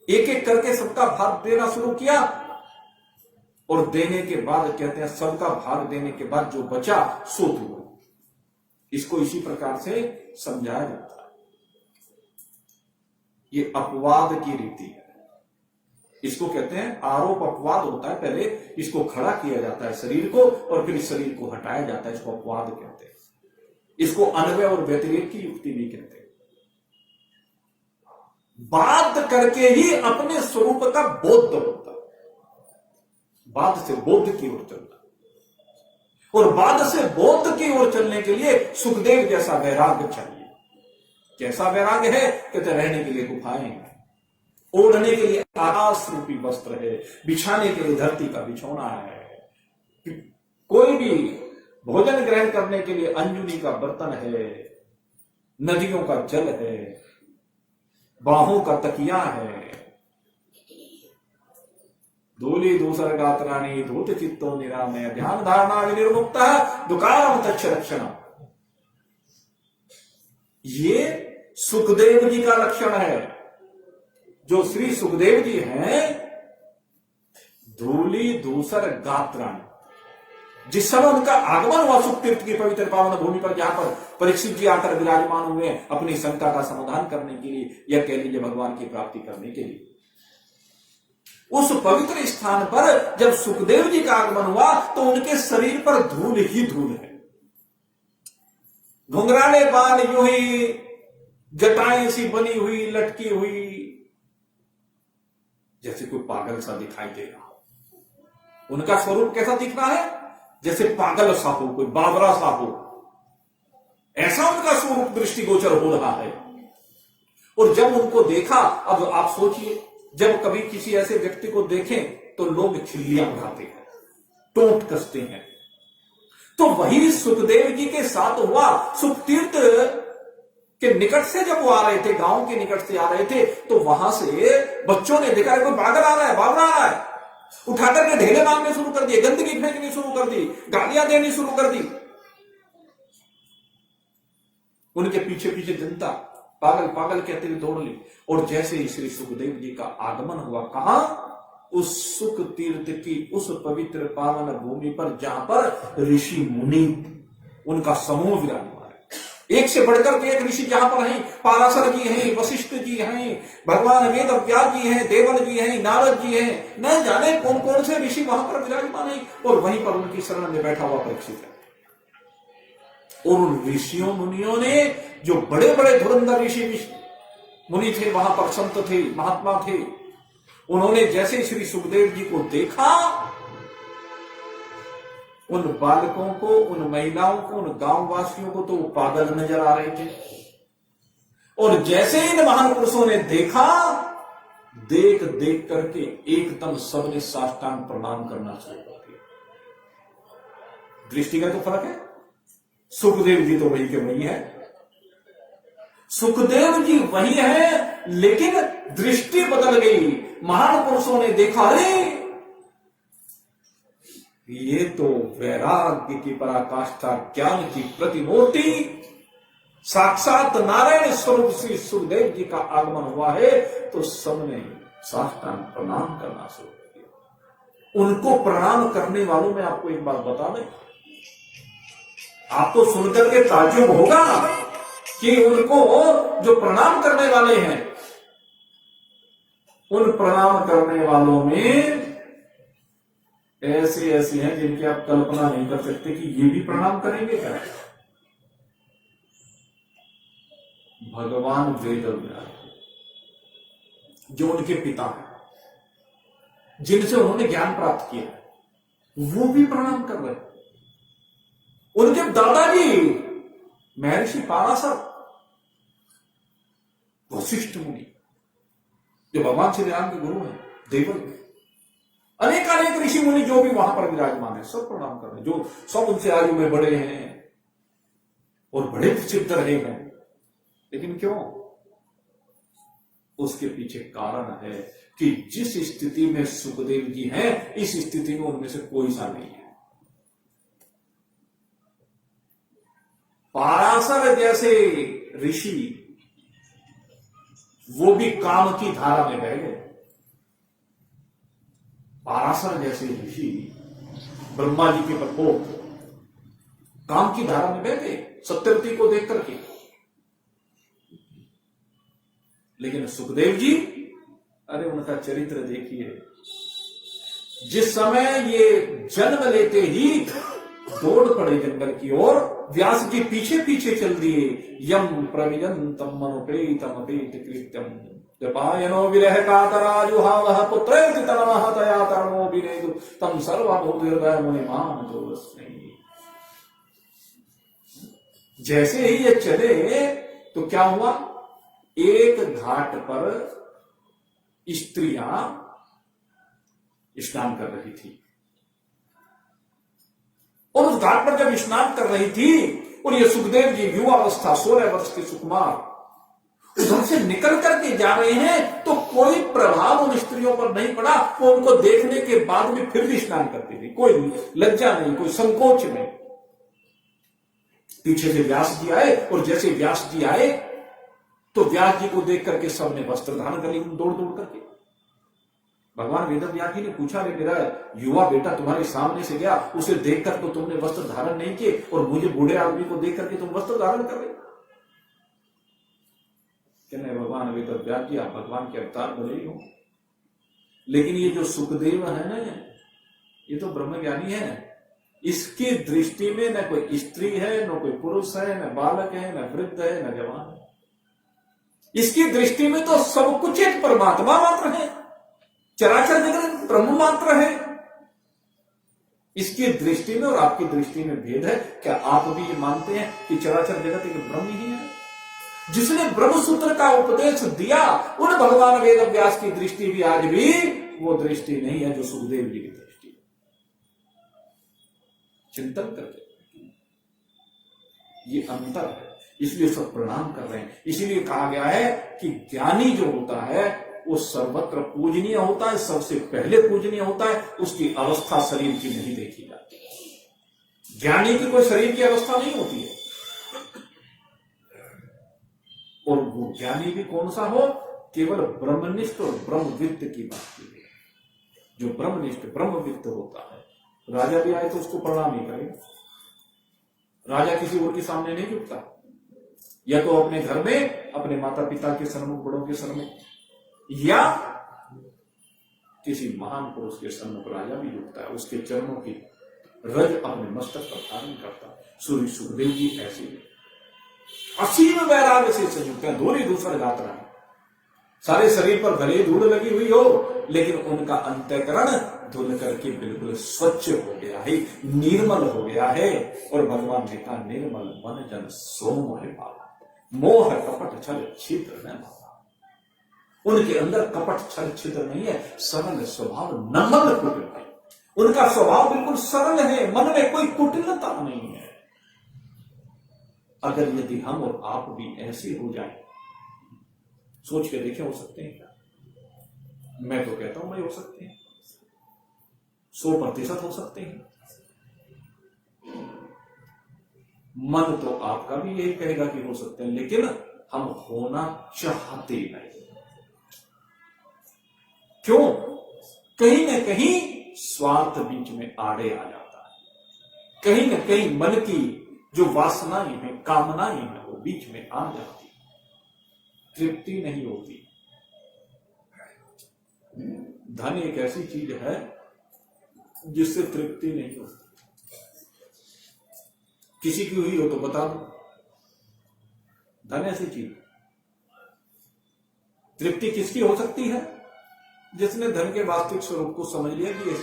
एक एक करके सबका भाग देना शुरू किया और देने के बाद कहते हैं सबका भाग देने के बाद जो बचा सो दो। इसको इसी प्रकार से समझाया जाता है। ये अपवाद की रीति है, इसको कहते हैं आरोप अपवाद होता है। पहले इसको खड़ा किया जाता है शरीर को और फिर शरीर को हटाया जाता है, इसको अपवाद कहते हैं। इसको अन्वय और व्यतिरेक की युक्ति भी कहते हैं। बाध करके ही अपने स्वरूप का बोध होता है, बाध से बोध की ओर चलना, और बाध से बोध की ओर चलने के लिए सुखदेव जैसा वैराग्य चाहिए। कैसा वैराग्य है? कहते रहने के लिए गुफाएं, ओढ़ने के लिए आकाश रूपी वस्त्र है, बिछाने के लिए धरती का बिछौना है, कोई भी भोजन ग्रहण करने के लिए अंजुनी का बर्तन है, नदियों का जल है, बाहों का तकिया है। धूली दूसर गात्राणी धूत चित्तो निरामय ध्यान धारणा विनिर्मुक्त दुकारम तच्छ रक्षण। ये सुखदेव जी का लक्षण है। जो श्री सुखदेव जी हैं, धूली दूसर गात्राणी, जिस समय उनका आगमन हुआ सुख तीर्थ की पवित्र पावन भूमि पर, जहां पर परीक्षित जी आकर विराजमान हुए अपनी शंका का समाधान करने के लिए, या कह लीजिए भगवान की प्राप्ति करने के लिए, उस पवित्र स्थान पर जब सुखदेव जी का आगमन हुआ तो उनके शरीर पर धूल ही धूल है। घुंघराले बाल यूं ही जटाएं सी बनी हुई लटकी हुई, जैसे कोई पागल सा दिखाई दे रहा हो। उनका स्वरूप कैसा दिख रहा है? जैसे पागल सा हो, कोई बाबरा सा हो, ऐसा उनका स्वरूप दृष्टिगोचर हो रहा है। और जब उनको देखा, अब आप सोचिए, जब कभी किसी ऐसे व्यक्ति को देखें तो लोग खिल्लियां उड़ाते हैं, टोंट कसते हैं, तो वही सुखदेव जी के साथ हुआ। सुख तीर्थ के निकट से जब वो आ रहे थे, गांव के निकट से आ रहे थे, तो वहां से बच्चों ने देखा कोई पागल आ रहा है, बाबरा आ रहा है, उठा करके ढेले मारने शुरू कर दिए, गंदगी फेंकनी शुरू कर दी, गालियां देनी शुरू कर दी। उनके पीछे पीछे जनता पागल पागल कहते हुए दौड़ ली। और जैसे ही श्री सुखदेव जी का आगमन हुआ, कहा? उस सुख तीर्थ की उस पवित्र पावन भूमि पर जहां पर ऋषि मुनि उनका समूह विराजमान है। एक से बढ़कर के एक ऋषि जहां पर हैं, पाराशर जी हैं, वशिष्ठ जी हैं, भगवान वेद व्यास जी हैं, देवन जी हैं, नारद जी हैं, न जाने कौन कौन से ऋषि वहां पर विराजमान हैं। और वहीं पर उनकी शरण में बैठा हुआ परीक्षित है। और उन ऋषियों मुनियों ने, जो बड़े बड़े धुरंधर ऋषि मुनि थे, वहां पर संत थे, महात्मा थे, उन्होंने जैसे श्री सुखदेव जी को देखा, उन बालकों को, उन महिलाओं को, उन गांव वासियों को तो वो पागल नजर आ रहे थे। और जैसे इन महान पुरुषों ने देखा, देख देख करके एकदम सबने साष्टांग प्रणाम करना शुरू कर दिया। दृष्टि का तो फर्क है। सुखदेव जी तो वही के वही है, सुखदेव जी वही है, लेकिन दृष्टि बदल गई। महान पुरुषों ने देखा, अरे ये तो वैराग्य की पराकाष्ठा, ज्ञान की प्रतिमूर्ति, साक्षात नारायण स्वरूप श्री सुखदेव जी का आगमन हुआ है। तो सबने साष्टांग प्रणाम करना शुरू कर दिया। उनको प्रणाम करने वालों में आपको एक बात बता दें, आप तो सुनकर के ताज्जुब होगा कि उनको जो प्रणाम करने वाले हैं, उन प्रणाम करने वालों में ऐसे ऐसे हैं जिनकी आप कल्पना नहीं कर सकते कि ये भी प्रणाम करेंगे क्या। भगवान वेद व्यास जो उनके पिता हैं, जिनसे उन्होंने ज्ञान प्राप्त किया है, वो भी प्रणाम कर रहे हैं। उनके दादाजी महर्षि पाराशर, वशिष्ठ मुनि, जो भगवान श्री राम के गुरु हैं, देवल, अनेक अनेक ऋषि मुनि जो भी वहां पर विराजमान है, सब प्रणाम कर रहे हैं। जो सब उनसे आयु में बड़े हैं और बड़े प्रसिद्ध रहे हैं। लेकिन क्यों? उसके पीछे कारण है कि जिस स्थिति में सुखदेव जी हैं, इस स्थिति में उनमें से कोई सा नहीं है। पाराशर जैसे ऋषि, वो भी काम की धारा में बह गए। पाराशर जैसे ऋषि ब्रह्मा जी के प्रकोप, काम की धारा में बह गए सत्यवती को देख करके। लेकिन सुखदेव जी, अरे उनका चरित्र देखिए। जिस समय ये जन्म लेते ही दौड़ पड़े जंगल की ओर, व्यास जी पीछे पीछे चल दिए। यम प्रविजंतम मनुपेतम पेत कृत्यम जपायनो विरह कातराजुहावः पुत्रैर्ति तनमः तया तरणो विनेदु तम सर्वभूत हृदय मुनिमान जोस्मै। जैसे ही ये चले तो क्या हुआ? एक घाट पर स्त्रियां स्नान कर रही थी, और उस घाट पर जब स्नान कर रही थी और ये सुखदेव जी युवावस्था 16 वर्ष के सुकुमार उधर से निकल करके जा रहे हैं, तो कोई प्रभाव उन स्त्रियों पर नहीं पड़ा। वो उनको देखने के बाद में फिर भी स्नान करती थी, कोई लज्जा नहीं, कोई संकोच नहीं। पीछे से व्यास जी आए, और जैसे व्यास जी आए तो व्यास जी को देख करके सबने वस्त्र धारण कर लिया, दौड़ दौड़ करके। भगवान वेद व्यास जी ने पूछा, रे मेरा युवा बेटा तुम्हारे सामने से गया, उसे देखकर तो तुमने वस्त्र धारण नहीं किए, और मुझे बूढ़े आदमी को देख करके तुम वस्त्र धारण कर रहे। कहने भगवान वेद व्यास जी, आप भगवान के अवतार भले ही हो, लेकिन ये जो सुखदेव है ना, ये तो ब्रह्मज्ञानी है। इसकी दृष्टि में न कोई स्त्री है, न कोई पुरुष है, न बालक है, न वृद्ध है, न जवान है। इसकी दृष्टि में तो सब कुछ एक परमात्मा मात्र है, चराचर जगत ब्रह्म मात्र है। इसकी दृष्टि में और आपकी दृष्टि में भेद है। क्या आप भी ये मानते हैं कि चराचर जगत एक ब्रह्म ही है? जिसने ब्रह्म सूत्र का उपदेश दिया, उन भगवान वेद व्यास की दृष्टि भी आज भी वो दृष्टि नहीं है जो सुखदेव जी की दृष्टि है। चिंतन करके ये अंतर है, इसलिए सब प्रणाम कर रहे हैं। इसीलिए कहा गया है कि ज्ञानी जो होता है वो सर्वत्र पूजनीय होता है, सबसे पहले पूजनीय होता है, उसकी अवस्था शरीर की नहीं देखी जाती। ज्ञानी की कोई शरीर की अवस्था नहीं होती है। और वो ज्ञानी भी कौन सा हो, केवल ब्रह्मनिष्ठ और ब्रह्मवित्त की बात की है। जो ब्रह्मनिष्ठ ब्रह्मवित्त होता है, राजा भी आए तो उसको प्रणाम ही करेगा। राजा किसी और के सामने नहीं झुकता, या तो अपने घर में अपने माता पिता के सन्मुख, बड़ों के सन्मुख, या किसी महान पुरुष के सन्मुख राजा भी झुकता है, उसके चरणों की रज अपने मस्तक पर धारण करता। सूर्य सुखदेव जी ऐसे असीम वैराग्य से संयुक्त है, दूरी दूसरा गात्र है। सारे शरीर पर भले धूल लगी हुई हो, लेकिन उनका अंतःकरण धुल करके बिल्कुल स्वच्छ हो गया है, निर्मल हो गया है। और भगवान ने कहा, निर्मल मन जन सोम है पावा, मोह कपट छल छिद्र न पावा। उनके अंदर कपट छल छिद्र नहीं है, सरल स्वभाव, नम्र कुटिल है। उनका स्वभाव बिल्कुल सरल है, मन में कोई कुटिलता नहीं है। अगर यदि हम और आप भी ऐसे हो जाए, सोच के देखें, हो सकते हैं क्या? मैं तो कहता हूं भाई हो सकते हैं, 100% हो सकते हैं। मन तो आपका भी यही कहेगा कि हो सकते हैं, लेकिन हम होना चाहते नहीं। क्यों? कहीं ना कहीं स्वार्थ बीच में आड़े आ जाता है, कहीं ना कहीं मन की जो वासनाएं हैं, कामनाएं हैं, वो बीच में आ जाती, तृप्ति नहीं होती। धन एक ऐसी चीज है जिससे तृप्ति नहीं होती। किसी की हुई हो तो बता दो, धन ऐसी चीज। तृप्ति किसकी हो सकती है? जिसने धन के वास्तविक स्वरूप को समझ लिया कि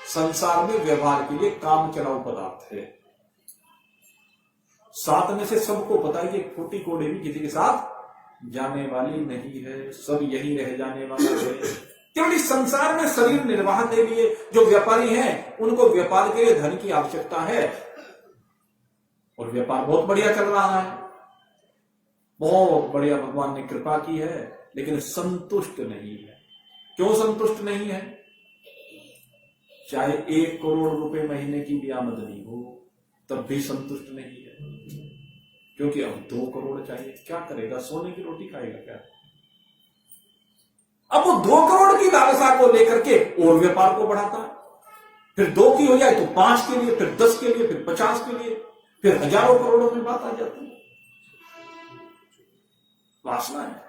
संसार में व्यवहार के लिए काम चलाऊ पदार्थ है। साथ में से सबको पता है कि खोटी कोड़े भी किसी के साथ जाने वाली नहीं है, सब यही रह जाने वाला है। केवल इस संसार में शरीर निर्वाह के लिए जो व्यापारी हैं, उनको व्यापार के लिए धन की आवश्यकता है, और व्यापार बहुत बढ़िया चल रहा है, बहुत बढ़िया, भगवान ने कृपा की है, लेकिन संतुष्ट नहीं है। क्यों संतुष्ट नहीं है? चाहे 1 करोड़ रुपए महीने की भी आमदनी हो, तब भी संतुष्ट नहीं है, क्योंकि अब 2 करोड़ चाहिए। क्या करेगा? सोने की रोटी खाएगा क्या? अब वो 2 करोड़ की लालसा को लेकर के और व्यापार को बढ़ाता है। फिर 2 की हो जाए तो 5 के लिए, फिर 10 के लिए, फिर 50 के लिए, फिर हजारों करोड़ों में बात आ जाती है। वासना है,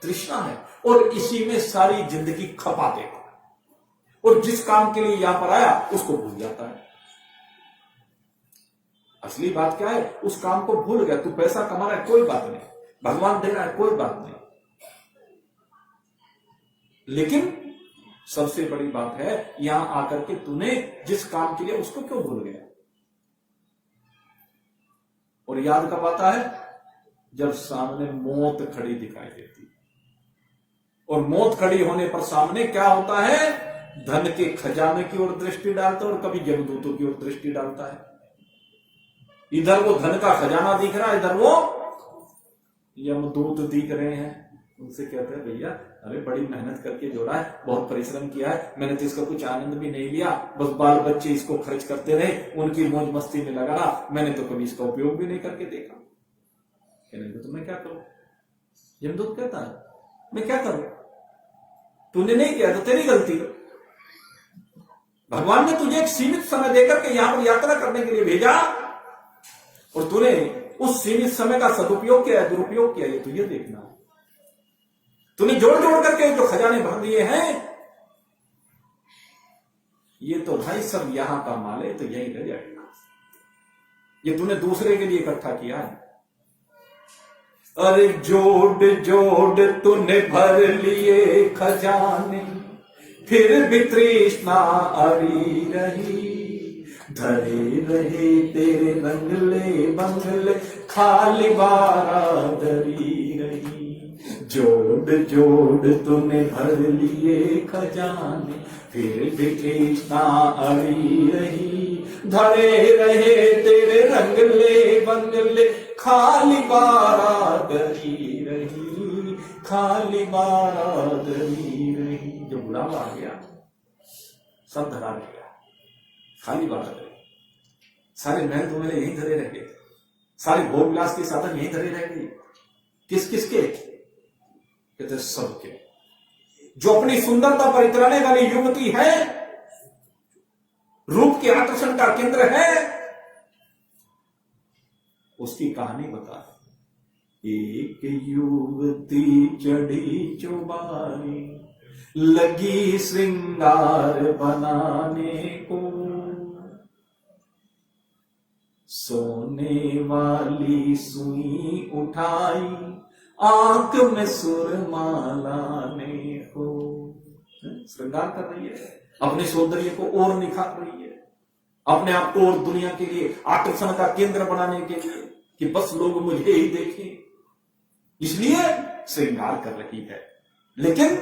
तृष्णा है, और इसी में सारी जिंदगी खपा देगा, और जिस काम के लिए यहां पर आया उसको भूल जाता है। असली बात क्या है? उस काम को भूल गया। तू पैसा कमा रहा है, कोई बात नहीं, भगवान दे रहा है, कोई बात नहीं, लेकिन सबसे बड़ी बात है, यहां आकर के तूने जिस काम के लिए, उसको क्यों भूल गया? और याद कब आता है? जब सामने मौत खड़ी दिखाई देती। और मौत खड़ी होने पर सामने क्या होता है? धन के खजाने की ओर दृष्टि डालता है, और कभी यमदूतों की ओर दृष्टि डालता है। इधर वो धन का खजाना दिख रहा है, इधर वो यमदूत दिख रहे हैं। उनसे कहते हैं, भैया अरे बड़ी मेहनत करके जोड़ा है, बहुत परिश्रम किया है, मैंने तो इसका कुछ आनंद भी नहीं लिया, बस बाल बच्चे इसको खर्च करते रहे, उनकी मौज मस्ती में लगा रहा, मैंने तो कभी इसका उपयोग भी नहीं करके देखा। कहने तो मैं क्या करूं? यमदूत कहता है, मैं क्या करूं? तूने नहीं किया तो तेरी गलती। भगवान ने तुझे एक सीमित समय देकर के यहां पर यात्रा करने के लिए भेजा, और तूने उस सीमित समय का सदुपयोग किया है, दुरुपयोग किया, ये तुझे देखना है। तूने जोड़ जोड़ करके जो खजाने भर दिए हैं, ये तो भाई सब यहां का माल है, तो यही रह जाएगा। ये तूने दूसरे के लिए इकट्ठा किया है। अरे जोड़ जोड़ तूने भर लिए खजाने, फिर भी तृष्णा अड़ी रही, धरे रहे तेरे रंगले बंगले, खाली बारादरी रही। जोड़ जोड़ तूने भर लिए खजाने, फिर भी तृष्णा अड़ी रही, धरे रहे तेरे रंगले बंगले, खाली बारादरी रही। खाली बारादरी रही। जो बुढ़ावा आ गया, सब धरा रह गया, खाली बारादरी। सारे महल तो मेरे यहीं धरे रह गए, सारे भोग विलास के साधन यहीं धरे रह गए। किस किस के? कहते सबके। जो अपनी सुंदरता पर इतराने वाली युवती है, रूप के आकर्षण का केंद्र है, उसकी कहानी बता। एक युवती चढ़ी चौबारी, लगी श्रृंगार बनाने को, सोने वाली सुई उठाई, आंख में सुरमा लाने को। श्रृंगार कर रही है, अपने सौंदर्य को और निखार रही है, अपने आप को और दुनिया के लिए आकर्षण का केंद्र बनाने के लिए, कि बस लोग मुझे ही देखें, इसलिए श्रृंगार कर रही है। लेकिन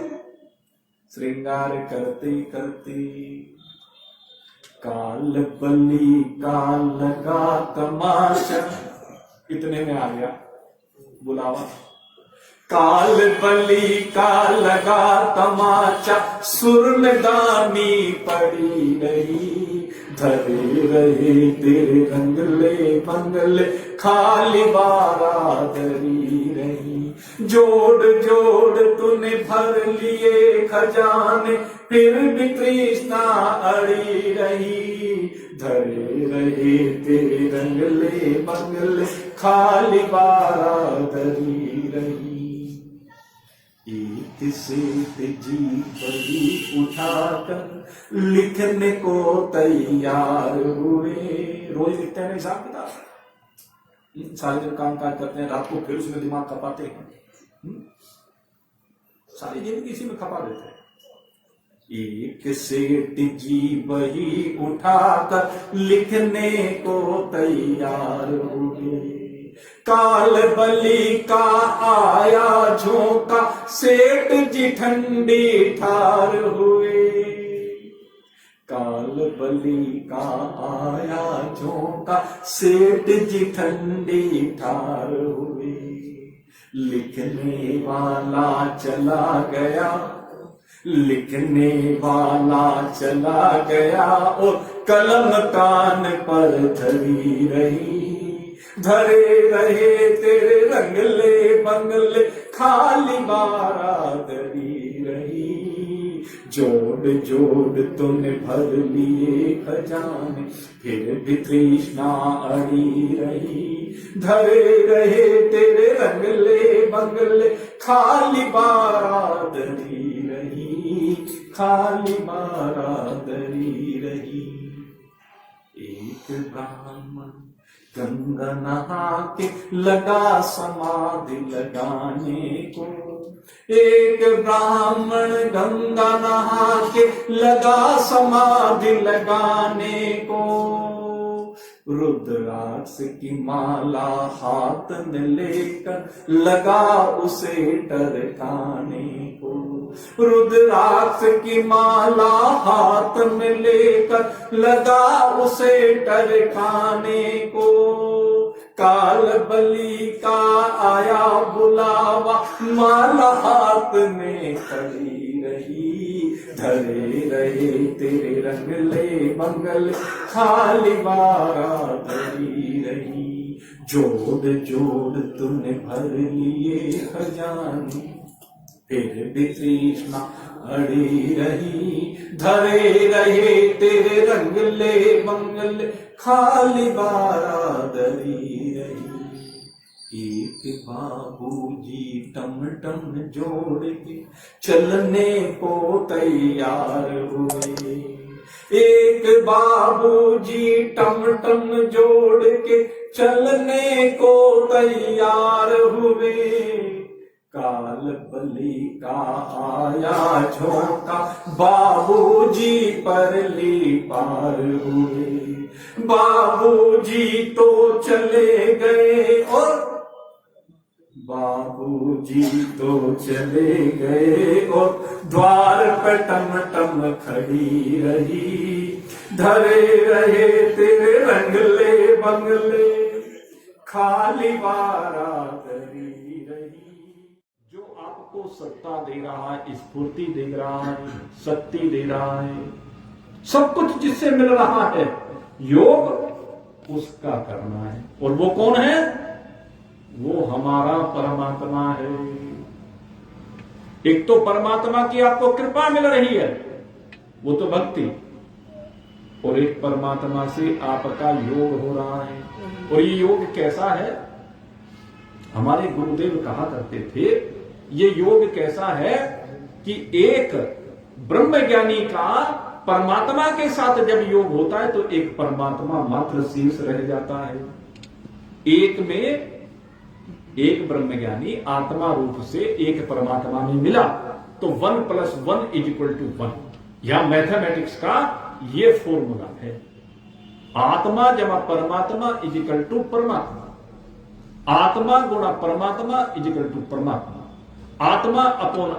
श्रृंगार करते करते काल बली का लगा तमाशा। इतने में आ गया बुलावा। काल बली का लगा तमाचा, सुर में दानी पड़ी रही, धरे रहे तेरे रंगले बंगले, खाली बारादरी रही। जोड़ जोड़ तूने भर लिए खजाने, फिर भी तृष्णा अड़ी रही, धरे रहे तेरे रंगले बंगले, खाली बारादरी रही। एक सेठ जी बड़ी उठाकर लिखने को तैयार हुए। रोज लिखते हैं हिसाब किताब, सारे दिन काम काज करते हैं, रात को फिर उसमें दिमाग खपाते हैं, सारी जिंदगी इसी में खपा देते हैं। एक सेठ जी बही उठाकर लिखने को तैयार हुए, काल बली का आया झोंका, सेठ जी ठंडी ठार हुए। काल बली का आया झोंका, सेठ जी ठंडी ठार हुए। लिखने वाला चला गया, लिखने वाला चला गया, और कलम कान पर धरी रही, धरे रहे तेरे रंगले बंगले, खाली बारादरी रही। जोड़ जोड़ तूने भर लिए खजाने, फिर भी तृष्णा अड़ी रही, धरे रहे तेरे रंगले बंगले, खाली बारादरी रही, खाली बारादरी रही। एक ब्राह्मण गंगा नहा के लगा समाधि लगाने को, एक ब्राह्मण गंगा नहा के लगा समाधि लगाने को। रुद्राक्ष की माला हाथ में लेकर लगा उसे टरकाने को, रुद्राक्ष की माला हाथ में लेकर लगा उसे टरकाने को। काल बली का आया बुलावा, माला हाथ में खड़ी रही, धरे रहे तेरे रंगले बंगले, खाली बारादरी रही। जोड़ जोड़ तूने भर लिए खजाने, फिर भी तृष्णा अड़ी रही, धरे रहे तेरे रंगले बंगले, खाली बारादरी रही। एक बाबूजी टम टम जोड़ के चलने को तैयार हुए, एक बाबूजी टम टम जोड़ के चलने को तैयार हुए। काल बली का आया झोंका, बाबूजी पर ली पार हुए। बाबूजी तो चले गए, और बाबूजी तो चले गए, और द्वार पर टम टम खड़ी रही, धरे रहे तेरे रंगले बंगले, खाली बारादरी रही। जो आप आपको सत्ता दे रहा है, स्फूर्ति दे रहा है, शक्ति दे रहा है, सब कुछ जिससे मिल रहा है, योग उसका करना है। और वो कौन है? वो हमारा परमात्मा है। एक तो परमात्मा की आपको कृपा मिल रही है, वो तो भक्ति, और एक परमात्मा से आपका योग हो रहा है। और ये योग कैसा है? हमारे गुरुदेव कहा करते थे, ये योग कैसा है कि एक ब्रह्मज्ञानी का परमात्मा के साथ जब योग होता है तो एक परमात्मा मात्र शेष रह जाता है। एक में एक ब्रह्मज्ञानी आत्मा रूप से एक परमात्मा में मिला तो 1 + 1 = 1। यह मैथमेटिक्स का ये फॉर्मूला है। आत्मा जमा परमात्मा = परमात्मा, आत्मा गुणा परमात्मा = परमात्मा, आत्मा अपॉन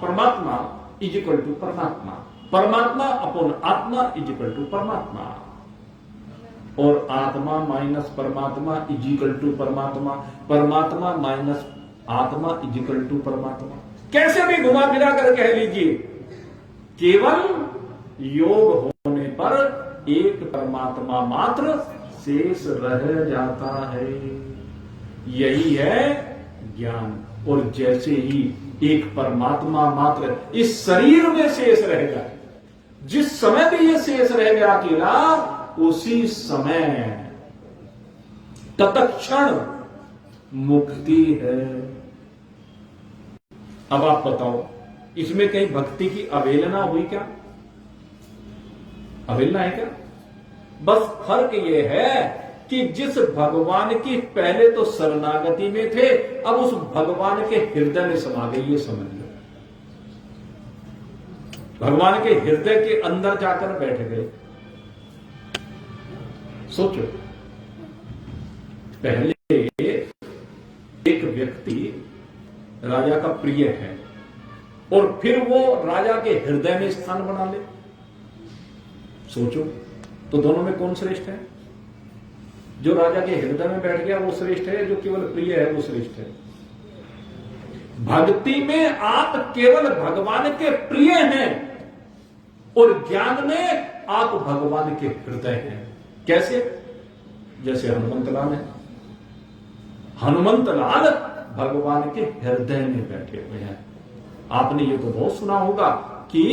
परमात्मा = परमात्मा, परमात्मा अपॉन आत्मा = परमात्मा, और आत्मा माइनस परमात्मा = परमात्मा, परमात्मा माइनस आत्मा = परमात्मा। कैसे भी घुमा फिरा कर कह लीजिए, केवल योग होने पर एक परमात्मा मात्र शेष रह जाता है। यही है ज्ञान। और जैसे ही एक परमात्मा मात्र इस शरीर में शेष रह गया, जिस समय भी ये शेष रह गया अकेला, उसी समय तत्क्षण मुक्ति है। अब आप बताओ, इसमें कहीं भक्ति की अवहेलना हुई क्या? अवहेलना है क्या? बस फर्क यह है कि जिस भगवान की पहले तो शरणागति में थे, अब उस भगवान के हृदय में समा गई, ये समझ लो। भगवान के हृदय के अंदर जाकर बैठ गए। सोचो, पहले एक व्यक्ति राजा का प्रिय है और फिर वो राजा के हृदय में स्थान बना ले। सोचो तो दोनों में कौन श्रेष्ठ है? जो राजा के हृदय में बैठ गया वो श्रेष्ठ है, जो केवल प्रिय है वो श्रेष्ठ है। भक्ति में आप केवल भगवान के प्रिय हैं और ज्ञान में आप भगवान के हृदय हैं। कैसे? जैसे हनुमंत लाल है। हनुमंत लाल भगवान के हृदय में बैठे हुए हैं। आपने ये तो बहुत सुना होगा कि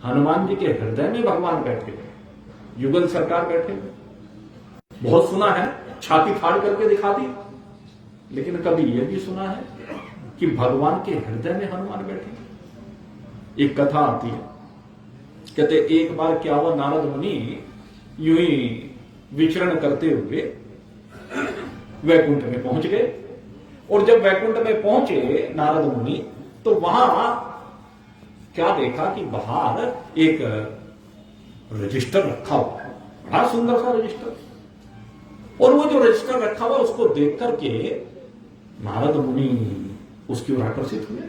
हनुमान जी के हृदय में भगवान बैठे हुए, युगल सरकार बैठे हुए, बहुत सुना है, छाती फाड़ करके दिखा दी। लेकिन कभी यह भी सुना है कि भगवान के हृदय में हनुमान बैठे। एक कथा आती है, कहते एक बार क्या हुआ, नारद मुनि यूं ही विचरण करते हुए वैकुंठ में पहुंच गए। और जब वैकुंठ में पहुंचे नारद मुनि, तो वहां क्या देखा कि बाहर एक रजिस्टर रखा हुआ है, बड़ा सुंदर सा रजिस्टर। और वो जो रजिस्टर रखा हुआ उसको देख करके नारद मुनि उसकी ओर आकर्षित हुए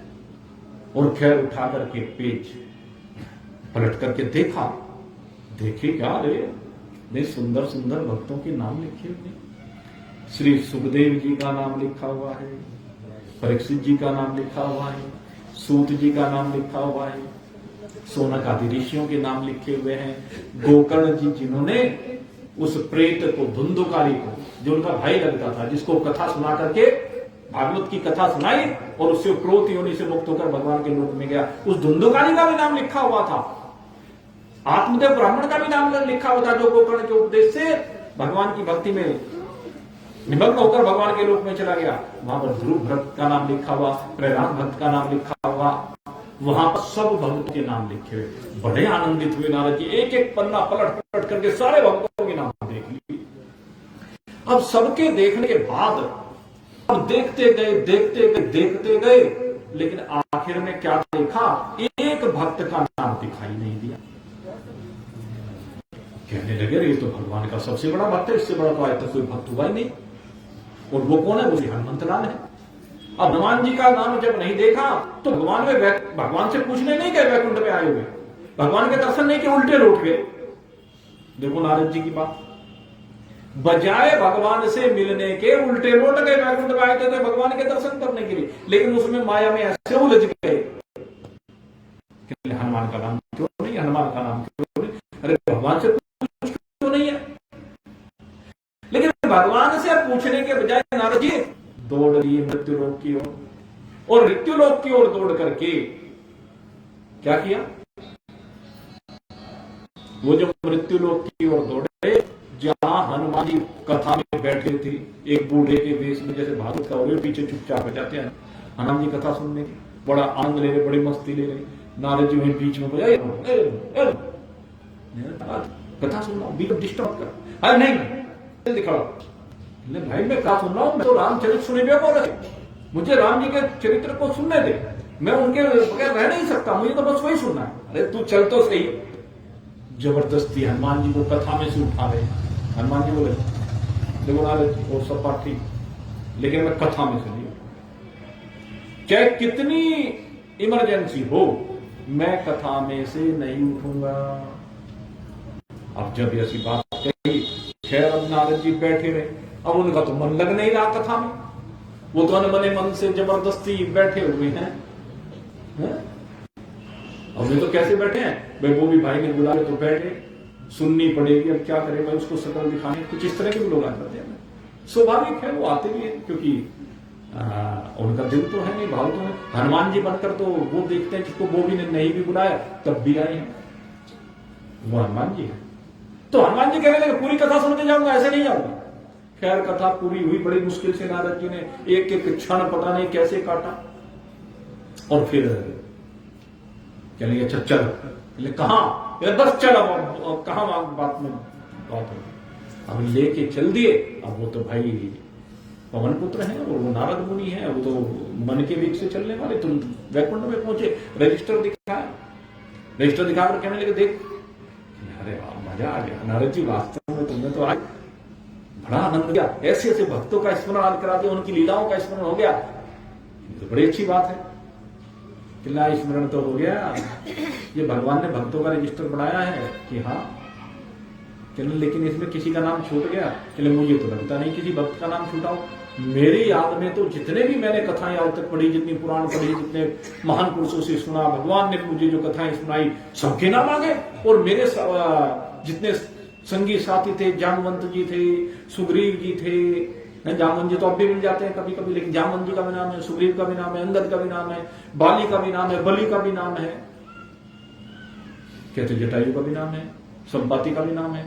और खैर उठा करके पेज पलट करके देखा। देखे क्या, अरे सुंदर सुंदर भक्तों के नाम लिखे हुए। श्री सुखदेव जी का नाम लिखा हुआ है, परीक्षित जी का नाम लिखा हुआ है, सूत जी का नाम लिखा हुआ है, सोनक आदि ऋषियों के नाम लिखे हुए हैं, गोकर्ण जी जिन्होंने उस प्रेत को, धुंधुकारी को, जो उनका भाई लगता था, जिसको कथा सुना करके भागवत की कथा सुनाई और उससे क्रोध योनि से मुक्त होकर भगवान के लोक में गया, उस धुंधुकारी का भी नाम लिखा हुआ था। आत्मदेव ब्राह्मण का भी नाम लिखा हुआ था, जो गोकर्ण के उपदेश से भगवान की भक्ति में निमग्न होकर भगवान के लोक में चला गया। वहां पर ध्रुव भक्त का नाम लिखा हुआ, प्रहलाद भक्त का नाम लिखा हुआ, वहां पर सब भक्तों के नाम लिखे हुए। बड़े आनंदित हुए नारद जी, एक एक पन्ना पलट पलट करके सारे भक्तों के नाम देख लिए। अब सबके देखने के बाद अब देखते गए देखते गए देखते गए, लेकिन आखिर में क्या देखा, एक भक्त का नाम दिखाई नहीं दिया। कहने लगे ये तो भगवान का सबसे बड़ा भक्त है, इससे बड़ा तो आज तक कोई भक्त हुआ ही नहीं। और वो कौन है? वो हनुमंत लाल है। अब हनुमान जी का नाम जब नहीं देखा तो भगवान से पूछने नहीं गए वैकुंठ में आए हुए, भगवान के दर्शन नहीं किए, उल्टे लौट गए। देखो नारद जी की बात। बजाय भगवान से मिलने के उल्टे लौट गए, वैकुंठ में आए थे भगवान के दर्शन करने के लिए, लेकिन उसमें माया में ऐसे उलझ गए। हनुमान का नाम क्यों नहीं, हनुमान का नाम क्यों नहीं, अरे भगवान से कुछ क्यों नहीं है। लेकिन भगवान से पूछने के बजाय नारद जी दौड़ लिए मृत्यु लोक की ओर, और मृत्यु लोक की ओर दौड़ करके क्या किया, वो जो मृत्यु लोक की ओर दौड़े जहां हनुमान जी कथा में बैठे थे, एक बूढ़े के वेश में, जैसे भागवत का हो, पीछे चुपचाप हो जाते हैं हनुमान जी कथा सुनने की, बड़ा आनंद ले रहे, बड़ी मस्ती ले रहे। नारद जी वहीं बीच में बोले कथा सुन रहा हूं, बीच डिस्टर्ब कर, अरे नहीं दिखा भाई मैं कहा सुन रहा हूं, मैं तो रामचरित सुने बोल रहे, मुझे राम जी के चरित्र को सुनने दे, मैं उनके बगैर रह नहीं सकता, मुझे तो बस वही सुनना है। अरे तू चल तो सही। जबरदस्ती हनुमान जी को कथा में से उठा रहे। हनुमान जी बोले देखो नारद वो सब बात ठीक, लेकिन मैं कथा में से नहीं, चाहे कितनी इमरजेंसी हो मैं कथा में से नहीं उठूंगा। अब जब ऐसी बात कही, खैर अब नारद जी बैठे रहे, अब उनका तो मन लग नहीं रहा कथा में, वो तो अनमने मन से जबरदस्ती बैठे हुए हैं। अब वे तो कैसे बैठे हैं भाई, वो भी भाई ने बुलाए तो बैठे, सुननी पड़ेगी, अब क्या करें भाई, उसको शकल दिखाने, कुछ इस तरह के भी लोग आ जाते हैं। स्वाभाविक है, वो आते भी है, क्योंकि उनका दिल तो है नहीं, भाव तो है। हनुमान जी बनकर तो वो देखते हैं जिसको वो भी नहीं भी बुलाया तब भी आए हैं, वो हनुमान जी है। तो हनुमान जी कहने लगे पूरी कथा सुन के जाऊंगा, ऐसे नहीं जाऊंगा। खैर कथा पूरी हुई, बड़ी मुश्किल से नारद जी ने एक एक क्षण पता नहीं कैसे काटा, और फिर चलिए अच्छा चलो, कहा बस चलो, कहा बात में बात हो, अब लेके चल दिए। अब वो तो भाई पवन पुत्र हैं और वो नारद मुनि हैं, वो तो मन के वेग से चलने वाले, तुम वैकुंठ में पहुंचे, रजिस्टर दिखाया, रजिस्टर दिखाकर कहने लगे देख, अरे मजा आ गया नारद जी, वास्तव में तुमने तो आज बड़ा आनंद किया, ऐसे ऐसे भक्तों का स्मरण करा दिया, उनकी लीलाओं का स्मरण हो गया, तो बड़ी अच्छी बात है। किला स्मरण तो हो गया, ये भगवान ने भक्तों का रजिस्टर बनाया है कि हाँ, लेकिन इसमें किसी का नाम छूट गया, चले मुझे तो लगता नहीं किसी भक्त का नाम छूटा हो। मेरी याद में तो जितने भी मैंने कथाएं आज तक पढ़ी, जितनी पुराण पढ़ी, जितने महान पुरुषों से सुना, भगवान ने मुझे जो कथाएं सुनाई सबके नाम आ गए, और मेरे जितने संगी साथी थे, जामवंत जी थे, सुग्रीव जी थे, जामवंत जी तो अब भी मिल जाते हैं कभी कभी, लेकिन जामवंत जी का भी नाम है, सुग्रीव का भी नाम है, अंगद का भी नाम है, बाली का भी नाम है, बलि का भी नाम है, कहते जटायु का भी नाम है, संपाति का भी नाम है,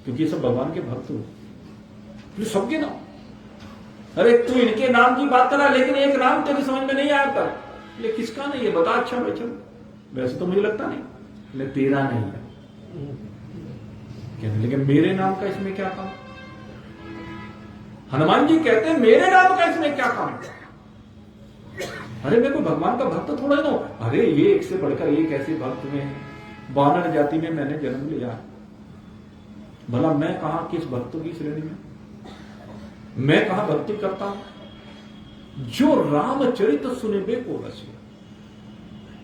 क्योंकि ये सब भगवान के भक्त हो, सबके नाम। अरे तू इनके नाम की बात करा, लेकिन एक नाम तेरी समझ में नहीं आता, ये किसका नहीं है बता, अच्छा भाई चल, वैसे तो मुझे लगता नहीं, ले तेरा नहीं है, कहने लेकिन मेरे नाम का इसमें क्या काम। हनुमान जी कहते हैं मेरे नाम का इसमें क्या काम, अरे मैं कोई भगवान का भक्त थोड़ा ही ना, अरे ये एक से बढ़कर एक ऐसे भक्त में, वानर जाति में मैंने जन्म लिया, भला मैं कहा किस भक्तों की श्रेणी में, मैं कहा भक्ति करता हूं। जो रामचरित सुने बे को रस,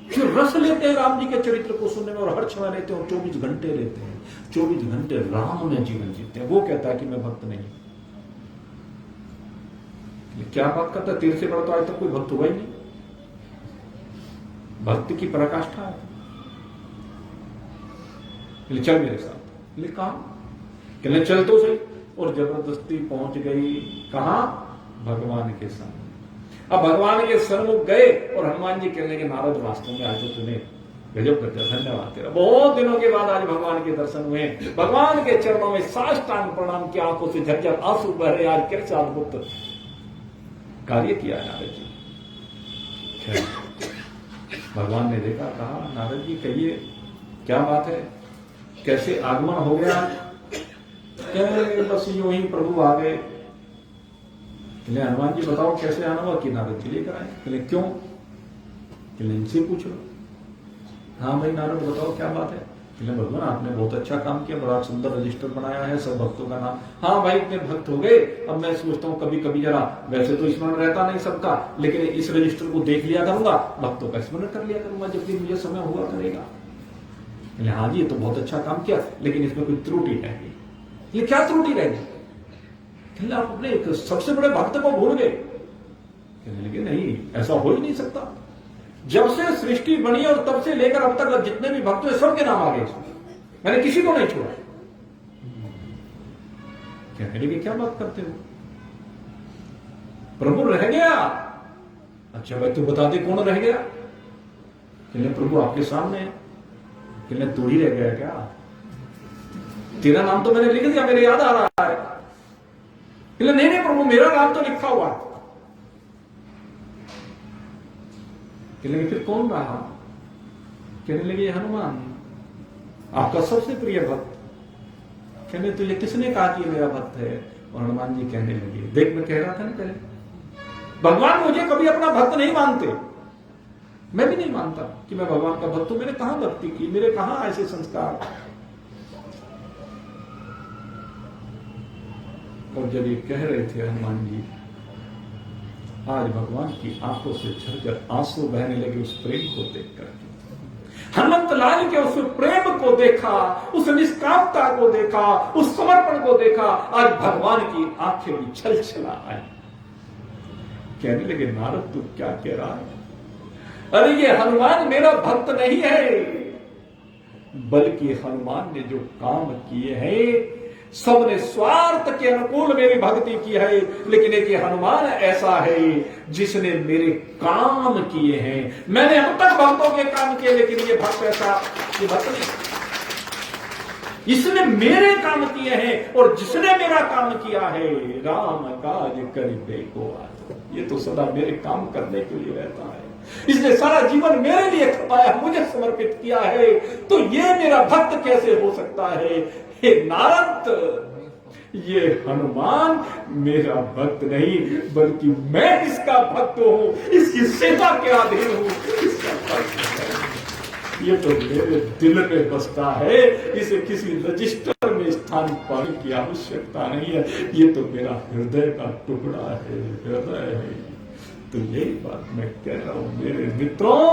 जो रस लेते हैं राम जी के चरित्र को सुनने में और हर क्षण लेते हैं, 24 घंटे लेते हैं, 24 घंटे राम में जीवन जीते हैं, वो कहता है कि मैं भक्त नहीं। क्या बात करता है, तेरे से बड़ा तो आज तक कोई भक्त हुआ ही नहीं, भक्ति की पराकाष्ठा है। चल मेरे साथ, कहा कहने चल तो सही, और जबरदस्ती पहुंच गई कहा, भगवान के सामने। अब भगवान के सन्मुख गए और हनुमान जी कहने के नारद वास्तव में आज तो तूने गजब कर दिया, धन्यवाद तेरा, बहुत दिनों के बाद आज भगवान के दर्शन हुए, भगवान के चरणों में साष्टांग प्रणाम की, आंखों से झरझर आंसू बह रहे, आज कैसे अद्भुत कार्य किया नारद जी। भगवान ने देखा, कहा नारद जी कहिए क्या बात है, कैसे आगमन हो गया। कह बस यूं ही प्रभु आ गए। कहले हनुमान जी बताओ कैसे आना हुआ, कि नारद जी लेकर आए। कहले क्यों, कहले इनसे पूछ लो। हाँ भाई नारद बताओ क्या बात है। कहले भगवान आपने बहुत अच्छा काम किया, बड़ा सुंदर रजिस्टर बनाया है, सब भक्तों का नाम। हाँ भाई इतने भक्त हो गए, अब मैं सोचता हूँ कभी कभी जरा, वैसे तो स्मरण रहता नहीं सबका, लेकिन इस रजिस्टर को देख लिया करूंगा, भक्तों का स्मरण कर लिया करूंगा जब भी मुझे समय हुआ करेगा। हाँ जी ये तो बहुत अच्छा काम किया, लेकिन इसमें कोई त्रुटि है। ये क्या त्रुटि रहेगी। कहने आप अपने एक सबसे बड़े भक्त को भूल गए। कहने लगे नहीं, ऐसा हो ही नहीं सकता। जब से सृष्टि बनी और तब से लेकर अब तक जितने भी भक्त हुए सबके नाम आ गए इसमें, मैंने किसी को नहीं छोड़ा। कहने लगे क्या बात करते हो, प्रभु रह गया। अच्छा भाई तू बता दे कौन रह गया। कहने प्रभु आपके सामने है। कहने तू ही रह गया क्या, तेरा नाम तो मैंने लिख दिया, मेरे याद आ रहा है। कहने नहीं नहीं प्रभु मेरा नाम तो लिखा हुआ है। कहने लगे फिर कौन रहा। कहने लगे हनुमान, आपका सबसे प्रिय भक्त। कहने तुझे किसने कहा कि मेरा भक्त है। और हनुमान जी कहने लगे देख मैं कह रहा था ना पहले, भगवान मुझे कभी अपना भक्त नहीं मानते, मैं भी नहीं मानता कि मैं भगवान का भक्त हूं। मैंने कहां भक्ति की, मेरे कहां ऐसे संस्कार। और जब ये कह रहे थे हनुमान जी, आज भगवान की आंखों से झरझर आंसू बहने लगे उस प्रेम को देखकर। हनुमंत लाल के उस प्रेम को देखा, उस निष्कामता को देखा, उस समर्पण को देखा। आज भगवान की आंखें भी छलछला आई। कहने लगे नारद तू क्या कह रहा है। अरे ये हनुमान मेरा भक्त नहीं है, बल्कि हनुमान ने जो काम किए हैं सबने स्वार्थ के अनुकूल मेरी भक्ति की है। लेकिन एक हनुमान ऐसा है जिसने मेरे काम किए हैं। मैंने अब तक भक्तों के काम किए, लेकिन ये भक्त ऐसा, ये भक्त नहीं, इसने मेरे काम किए हैं। और जिसने मेरा काम किया है राम काज करिबे को आतुर, ये तो सदा मेरे काम करने के लिए रहता है। इसने सारा जीवन मेरे लिए खपाया, मुझे समर्पित किया है। तो ये मेरा भक्त कैसे हो सकता है। हे नारद, ये हनुमान मेरा भक्त नहीं, बल्कि मैं इसका भक्त हूं, इसकी सेवा के अधीन हूं, इसका भक्त है। ये तो मेरे दिल में बसता है, इसे किसी रजिस्टर में स्थान पाने की आवश्यकता नहीं है। ये तो मेरा हृदय का टुकड़ा है, हृदय है। तो यही बात मैं कह रहा हूं मेरे मित्रों,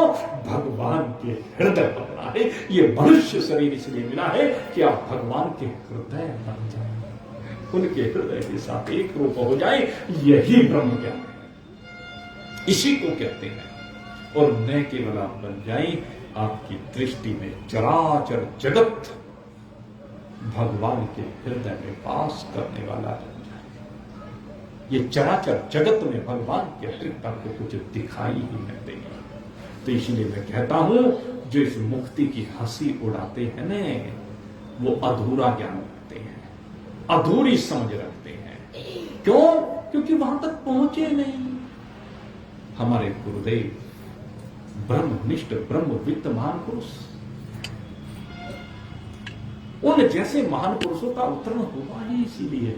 भगवान के हृदय बना है। ये मनुष्य शरीर इसलिए मिला है कि आप भगवान के हृदय बन जाए, उनके हृदय के साथ एक रूप हो जाए। यही ब्रह्म ज्ञान है, इसी को कहते हैं। और न केवल आप बन जाए, आपकी दृष्टि में चराचर जगत भगवान के हृदय में वास करने वाला है। ये चराचर जगत में भगवान के अतिरिक्त आपको कुछ दिखाई ही न देगा। तो इसलिए मैं कहता हूं जो इस मुक्ति की हंसी उड़ाते हैं न, वो अधूरा ज्ञान रखते हैं, अधूरी समझ रखते हैं। क्यों? क्योंकि वहां तक पहुंचे नहीं। हमारे गुरुदेव ब्रह्मनिष्ठ ब्रह्मवित्त महान पुरुष, उन जैसे महान पुरुषों का अवतरण हुआ ही इसीलिए।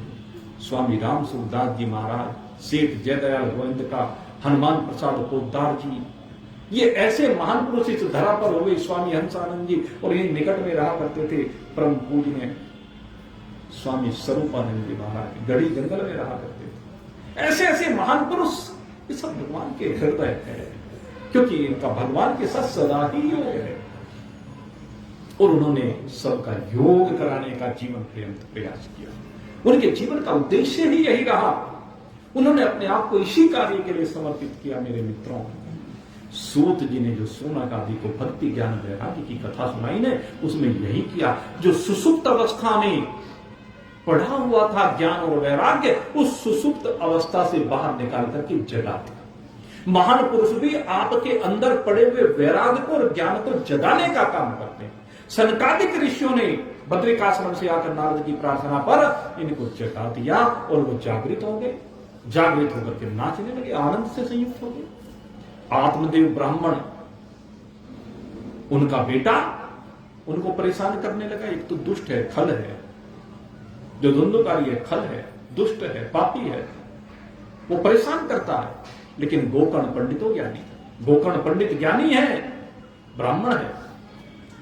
स्वामी राम सुखदास जी महाराज, सेठ जयदयाल गोविंद का, हनुमान प्रसाद पोद्दार जी, ये ऐसे महान पुरुष इस धरा पर हुए। स्वामी हंसानंद जी, और ये निकट में रहा करते थे परम पूजनीय स्वामी स्वरूपानंद जी महाराज, गढ़ी जंगल में रहा करते थे। ऐसे ऐसे महान पुरुष, ये सब भगवान के हृदय है, क्योंकि इनका भगवान के साथ सदा ही योग है। और उन्होंने सबका योग कराने का जीवन पर्यंत प्रयास किया। उनके जीवन का उद्देश्य ही यही रहा। उन्होंने अपने आप को इसी कार्य के लिए समर्पित किया। मेरे मित्रों, सूत जी ने जो सोनागादी को भक्ति ज्ञान वैराग्य की कथा सुनाई ने, उसमें यही किया। जो सुसुप्त अवस्था में पढ़ा हुआ था ज्ञान और वैराग्य, उस सुसुप्त अवस्था से बाहर निकाल करके जगा दिया। महान पुरुष भी आपके अंदर पड़े हुए वैराग्य को और ज्ञान को जगाने का काम करते हैं। सनकादिक ऋषियों ने बद्रिकाश्रम से आकर नारद की प्रार्थना पर इनको जगा दिया और वो जागृत हो गए। जागृत होकर के नाचने लगे, आनंद से संयुक्त हो गए। आत्मदेव ब्राह्मण, उनका बेटा उनको परेशान करने लगा। एक तो दुष्ट है, खल है, जो धुंधकारी है, खल है, दुष्ट है, पापी है, वो परेशान करता है। लेकिन गोकर्ण पंडितो ज्ञानी, गोकर्ण पंडित ज्ञानी है, ब्राह्मण है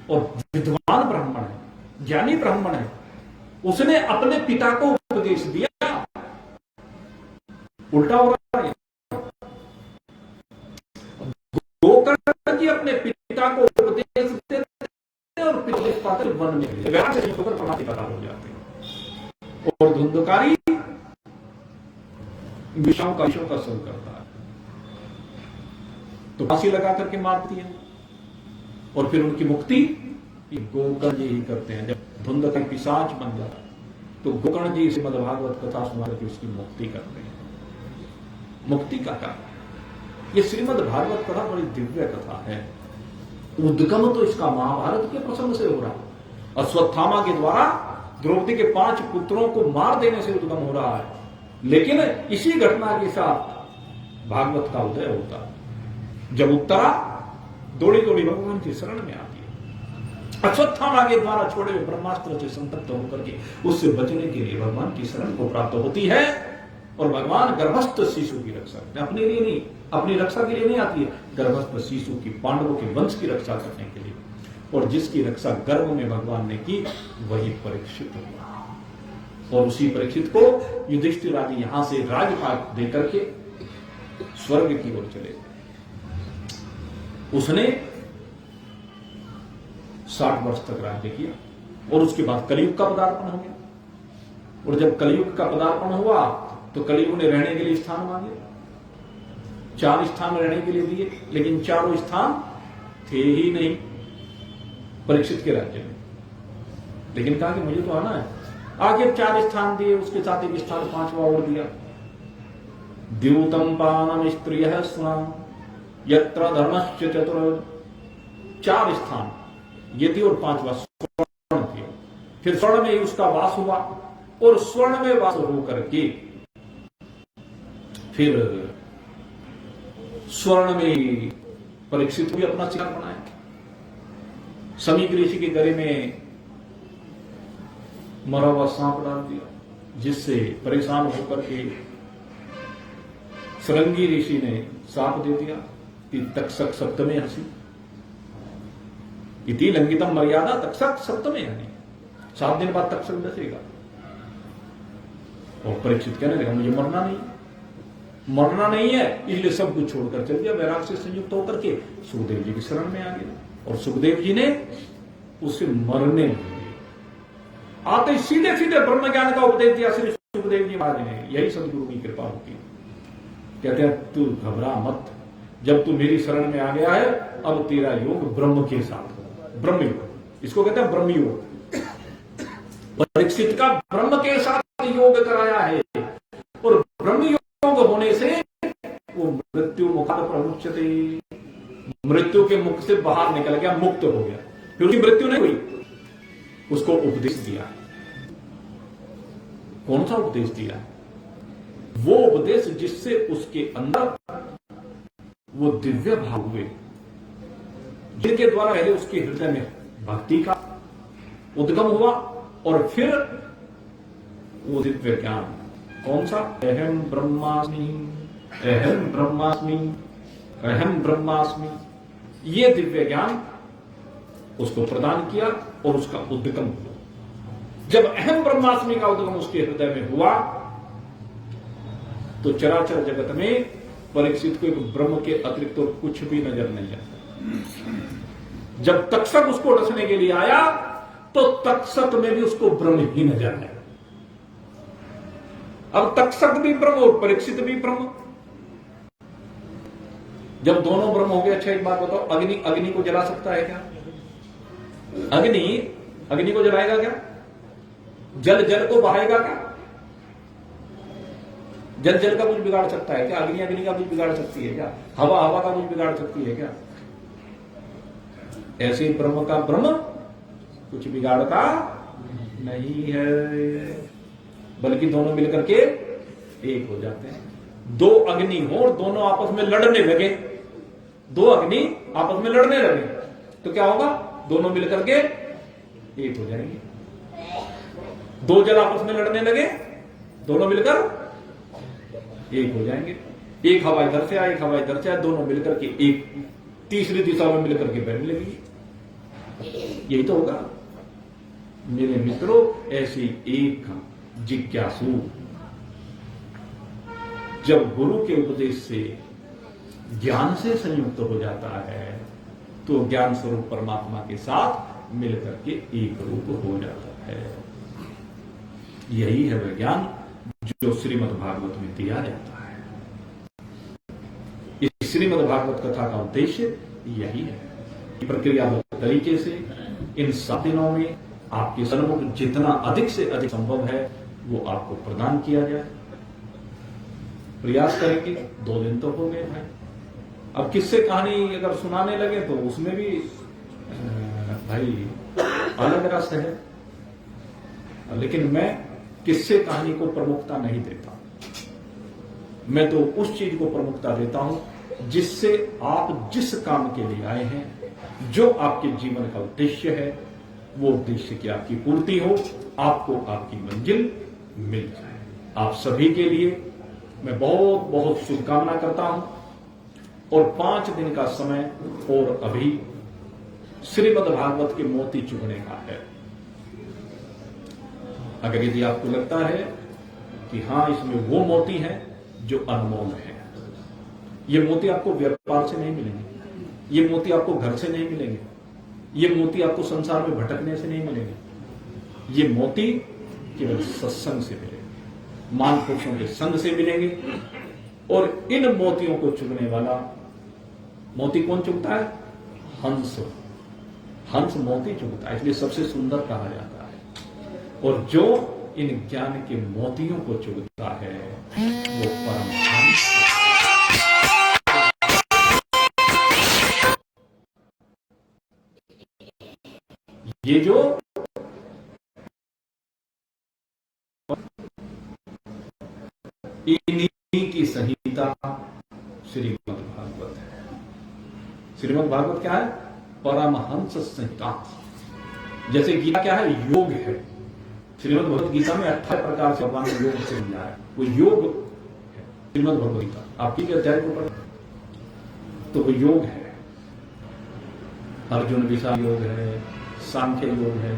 और विद्वान ब्राह्मण है, ज्ञानी ब्राह्मण है। उसने अपने पिता को उपदेश दिया। उल्टा हो रहा है, गोकर्ण जी अपने पिता को उपदेश देते और उपदेश पाकर वन में वैराग्य से होकर प्रमाण पता हो जाते हैं। और धुंधकारी विषयों का असर करता है, तो फांसी लगा करके मारती है और फिर उनकी मुक्ति गोकर्ण जी ही करते हैं। जब धुंध का पिशाच बन जाता है तो गोकर्ण जी श्रीमद् भागवत कथा सुना करके उसकी मुक्ति करते हैं। मुक्ति का कारण ये श्रीमद् भागवत कथा बड़ी दिव्य कथा है। उद्गम तो इसका महाभारत के प्रसंग से हो रहा है। अश्वत्थामा के द्वारा द्रौपदी के 5 पुत्रों को मार देने से उद्गम हो रहा है, लेकिन इसी घटना के साथ भागवत का उदय होता है। जब उत्तरा दौड़ी दौड़ी भगवान की शरण में आती है, अश्वत्थामा के द्वारा छोड़े हुए ब्रह्मास्त्र से संतप्त होकर के उससे बचने के लिए भगवान की शरण को प्राप्त होती है और भगवान गर्भस्थ शिशु की रक्षा करते हैं। अपने लिए नहीं, अपनी रक्षा के लिए नहीं आती है, गर्भस्थ शिशु की, पांडवों के वंश की रक्षा करने के लिए। और जिसकी रक्षा गर्भ में भगवान ने की वही परीक्षित हुआ। और उसी परीक्षित को युधिष्ठिर आदि यहां से राजपाट देकर के स्वर्ग की ओर चले। उसने 60 वर्ष तक राज्य किया और उसके बाद कलयुग का पदार्पण हो गया। और जब कलयुग का पदार्पण हुआ तो कलयुग ने रहने के लिए स्थान मांगे। 4 स्थान रहने के लिए दिए, लेकिन चारों स्थान थे ही नहीं परीक्षित के राज्य में। लेकिन कहा कि मुझे तो आना है। आगे 4 स्थान दिए, उसके साथ एक स्थान 5वां और दिया। द्यूतम पानम स्त्रियः सुनाम यत्र धर्मश्च चतुर। 4 स्थान ये थी और 5वां स्वर्ण थी। फिर स्वर्ण में ही उसका वास हुआ और स्वर्ण में वास होकर के फिर स्वर्ण में परीक्षित भी अपना शिकार बनाया। समीक ऋषि के गले में मरा हुआ सांप डाल दिया, जिससे परेशान होकर के सरंगी ऋषि ने सांप दे दिया कि तक्षक सप्तमे हसी इति लंघितम मर्यादा तक्षक सप्तमे हनी। 7 दिन बाद तक्षक डसेगा। और परीक्षित कहने लगा मुझे मरना नहीं है, इसलिए सब कुछ छोड़कर चल दिया। वैराग से संयुक्त होकर के सुखदेव जी की शरण में आ गया और सुखदेव जी ने उसे मरने नहीं दिया। आते सीधे सीधे ब्रह्म ज्ञान का उपदेश दिया श्री सुखदेव जी महाराज ने। यही सदगुरु की कृपा होती है। कहते हैं तू घबरा मत, जब तू मेरी शरण में आ गया है अब तेरा योग ब्रह्म के साथ होगा। ब्रह्म योग, इसको कहते हैं ब्रह्म योग। परीक्षित का ब्रह्म के साथ योग कराया है और ब्रह्म योग होने से वो मृत्यु मुखाद प्रमुच्यते, मृत्यु के मुख से बाहर निकल गया, मुक्त हो गया। फिर उसकी मृत्यु नहीं हुई, उसको उपदेश दिया। कौन सा उपदेश दिया? वो उपदेश जिससे उसके अंदर वो दिव्य भाव हुए, जिनके द्वारा पहले उसके हृदय में भक्ति का उद्गम हुआ और फिर वो दिव्य ज्ञान। कौन सा? अहम ब्रह्मास्मि, अहम ब्रह्मास्मि, अहम ब्रह्मास्मि, ये दिव्य ज्ञान उसको प्रदान किया और उसका उद्गम हुआ। जब अहम ब्रह्मास्मि का उद्गम उसके हृदय में हुआ तो चराचर जगत में परीक्षित को एक ब्रह्म के अतिरिक्त तो कुछ भी नजर नहीं आता। जब तक्षक उसको डसने के लिए आया तो तक्षक में भी उसको ब्रह्म ही नजर आया। अब तक्षक भी ब्रह्म और परीक्षित भी ब्रह्म। जब दोनों ब्रह्म हो गए, अच्छा एक बात बताओ, अग्नि को जला सकता है क्या? अग्नि को जलाएगा क्या? जल को बहाएगा क्या? जल का कुछ बिगाड़ सकता है क्या? अग्नि का कुछ बिगाड़ सकती है क्या? हवा का कुछ बिगाड़ सकती है क्या? ऐसे ही ब्रह्म का ब्रह्म कुछ बिगाड़ता नहीं है, बल्कि दोनों मिलकर के एक हो जाते हैं। 2 अग्नि हो और दोनों आपस में लड़ने लगे, 2 अग्नि आपस में लड़ने लगे तो क्या होगा? दोनों मिलकर के एक हो जाएंगे। 2 जल आपस में लड़ने लगे, दोनों मिलकर एक हो जाएंगे। एक हवा इधर से आए, एक हवा इधर से आए, दोनों मिलकर के एक तीसरी दिशा में मिलकर के बहने लगेगी। यही तो होगा मेरे मित्रों। ऐसी एक जिज्ञासु जब गुरु के उपदेश से ज्ञान से संयुक्त हो जाता है तो ज्ञान स्वरूप परमात्मा के साथ मिलकर के एक रूप हो जाता है। यही है वह ज्ञान जो श्रीमद् भागवत में दिया जाता है। श्रीमद् भागवत कथा का उद्देश्य यही है कि प्रक्रियाबद्ध तरीके से इन 7 दिनों में आपके सन्मुख जितना अधिक से अधिक संभव है वो आपको प्रदान किया जाए। प्रयास करेंगे। 2 दिन तो हो गए भाई। अब किस्से कहानी अगर सुनाने लगे तो उसमें भी भाई अलग रस है, लेकिन मैं किस्से कहानी को प्रमुखता नहीं देता। मैं तो उस चीज को प्रमुखता देता हूं जिससे आप जिस काम के लिए आए हैं, जो आपके जीवन का उद्देश्य है, वो उद्देश्य की आपकी पूर्ति हो, आपको आपकी मंजिल मिल जाए। आप सभी के लिए मैं बहुत बहुत शुभकामना करता हूं। और 5 दिन का समय और अभी श्रीमद् भागवत के मोती चुगने का है। अगर यदि आपको लगता है कि हां इसमें वो मोती हैं जो अनमोल है, ये मोती आपको व्यापार से नहीं मिलेंगे, ये मोती आपको घर से नहीं मिलेंगे, ये मोती आपको संसार में भटकने से नहीं मिलेंगे, ये मोती केवल सत्संग से मिलेंगे, महापुरुषों के संग से मिलेंगे। और इन मोतियों को चुगने वाला, मोती कौन चुगता है? हंस। हंस मोती चुगता है, इसलिए सबसे सुंदर कहा जाता है। और जो इन ज्ञान के मोतियों को चुगता है वो परमहंस। ये जो इन्हीं की संहिता श्रीमद् भागवत है। श्रीमद् भागवत क्या है? परमहंस संहिता। जैसे गीता क्या है? योग है। श्रीमद् भगवत गीता में 28 प्रकार से भगवान ने योग से समझाया है, वो योग है। श्रीमद् भगवत गीता आपकी के अध्याय को पढ़े तो वो योग है। अर्जुन विषाद योग है, सांख्य योग है,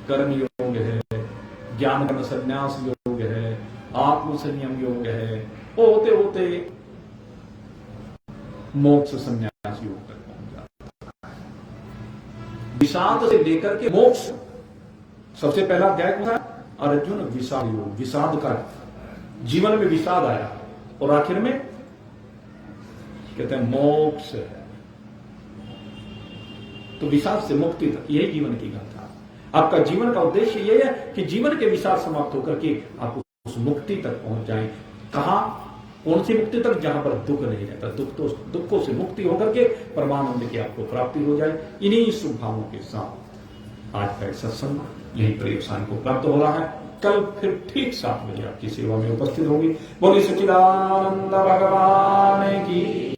कर्म योग है, ज्ञान कर्म संन्यास योग है, आत्म संयम योग है, होते होते मोक्ष संन्यास योग तक पहुंच जाता है। विषाद से लेकर के मोक्ष, सबसे पहला अध्याय कौन सा? अर्जुन विषाद योग। विषाद का जीवन में विषाद आया और आखिर में कहते हैं मोक्ष है। तो विषाद से मुक्ति तक यही जीवन की गाथा। आपका जीवन का उद्देश्य यह है कि जीवन के विषाद समाप्त होकर के आप उस मुक्ति तक पहुंच जाएं। कहां? कौन सी मुक्ति तक? जहां पर दुख नहीं रहता। दुखों से मुक्ति होकर के परमानंद की आपको प्राप्ति हो जाए। इन्हीं शुभ भावों के साथ आज का सत्संग यही प्रयोगशाला को प्राप्त हो रहा है। कल फिर ठीक 7 बजे आपकी सेवा में उपस्थित होगी। बोलिए सच्चिदानंद भगवान की।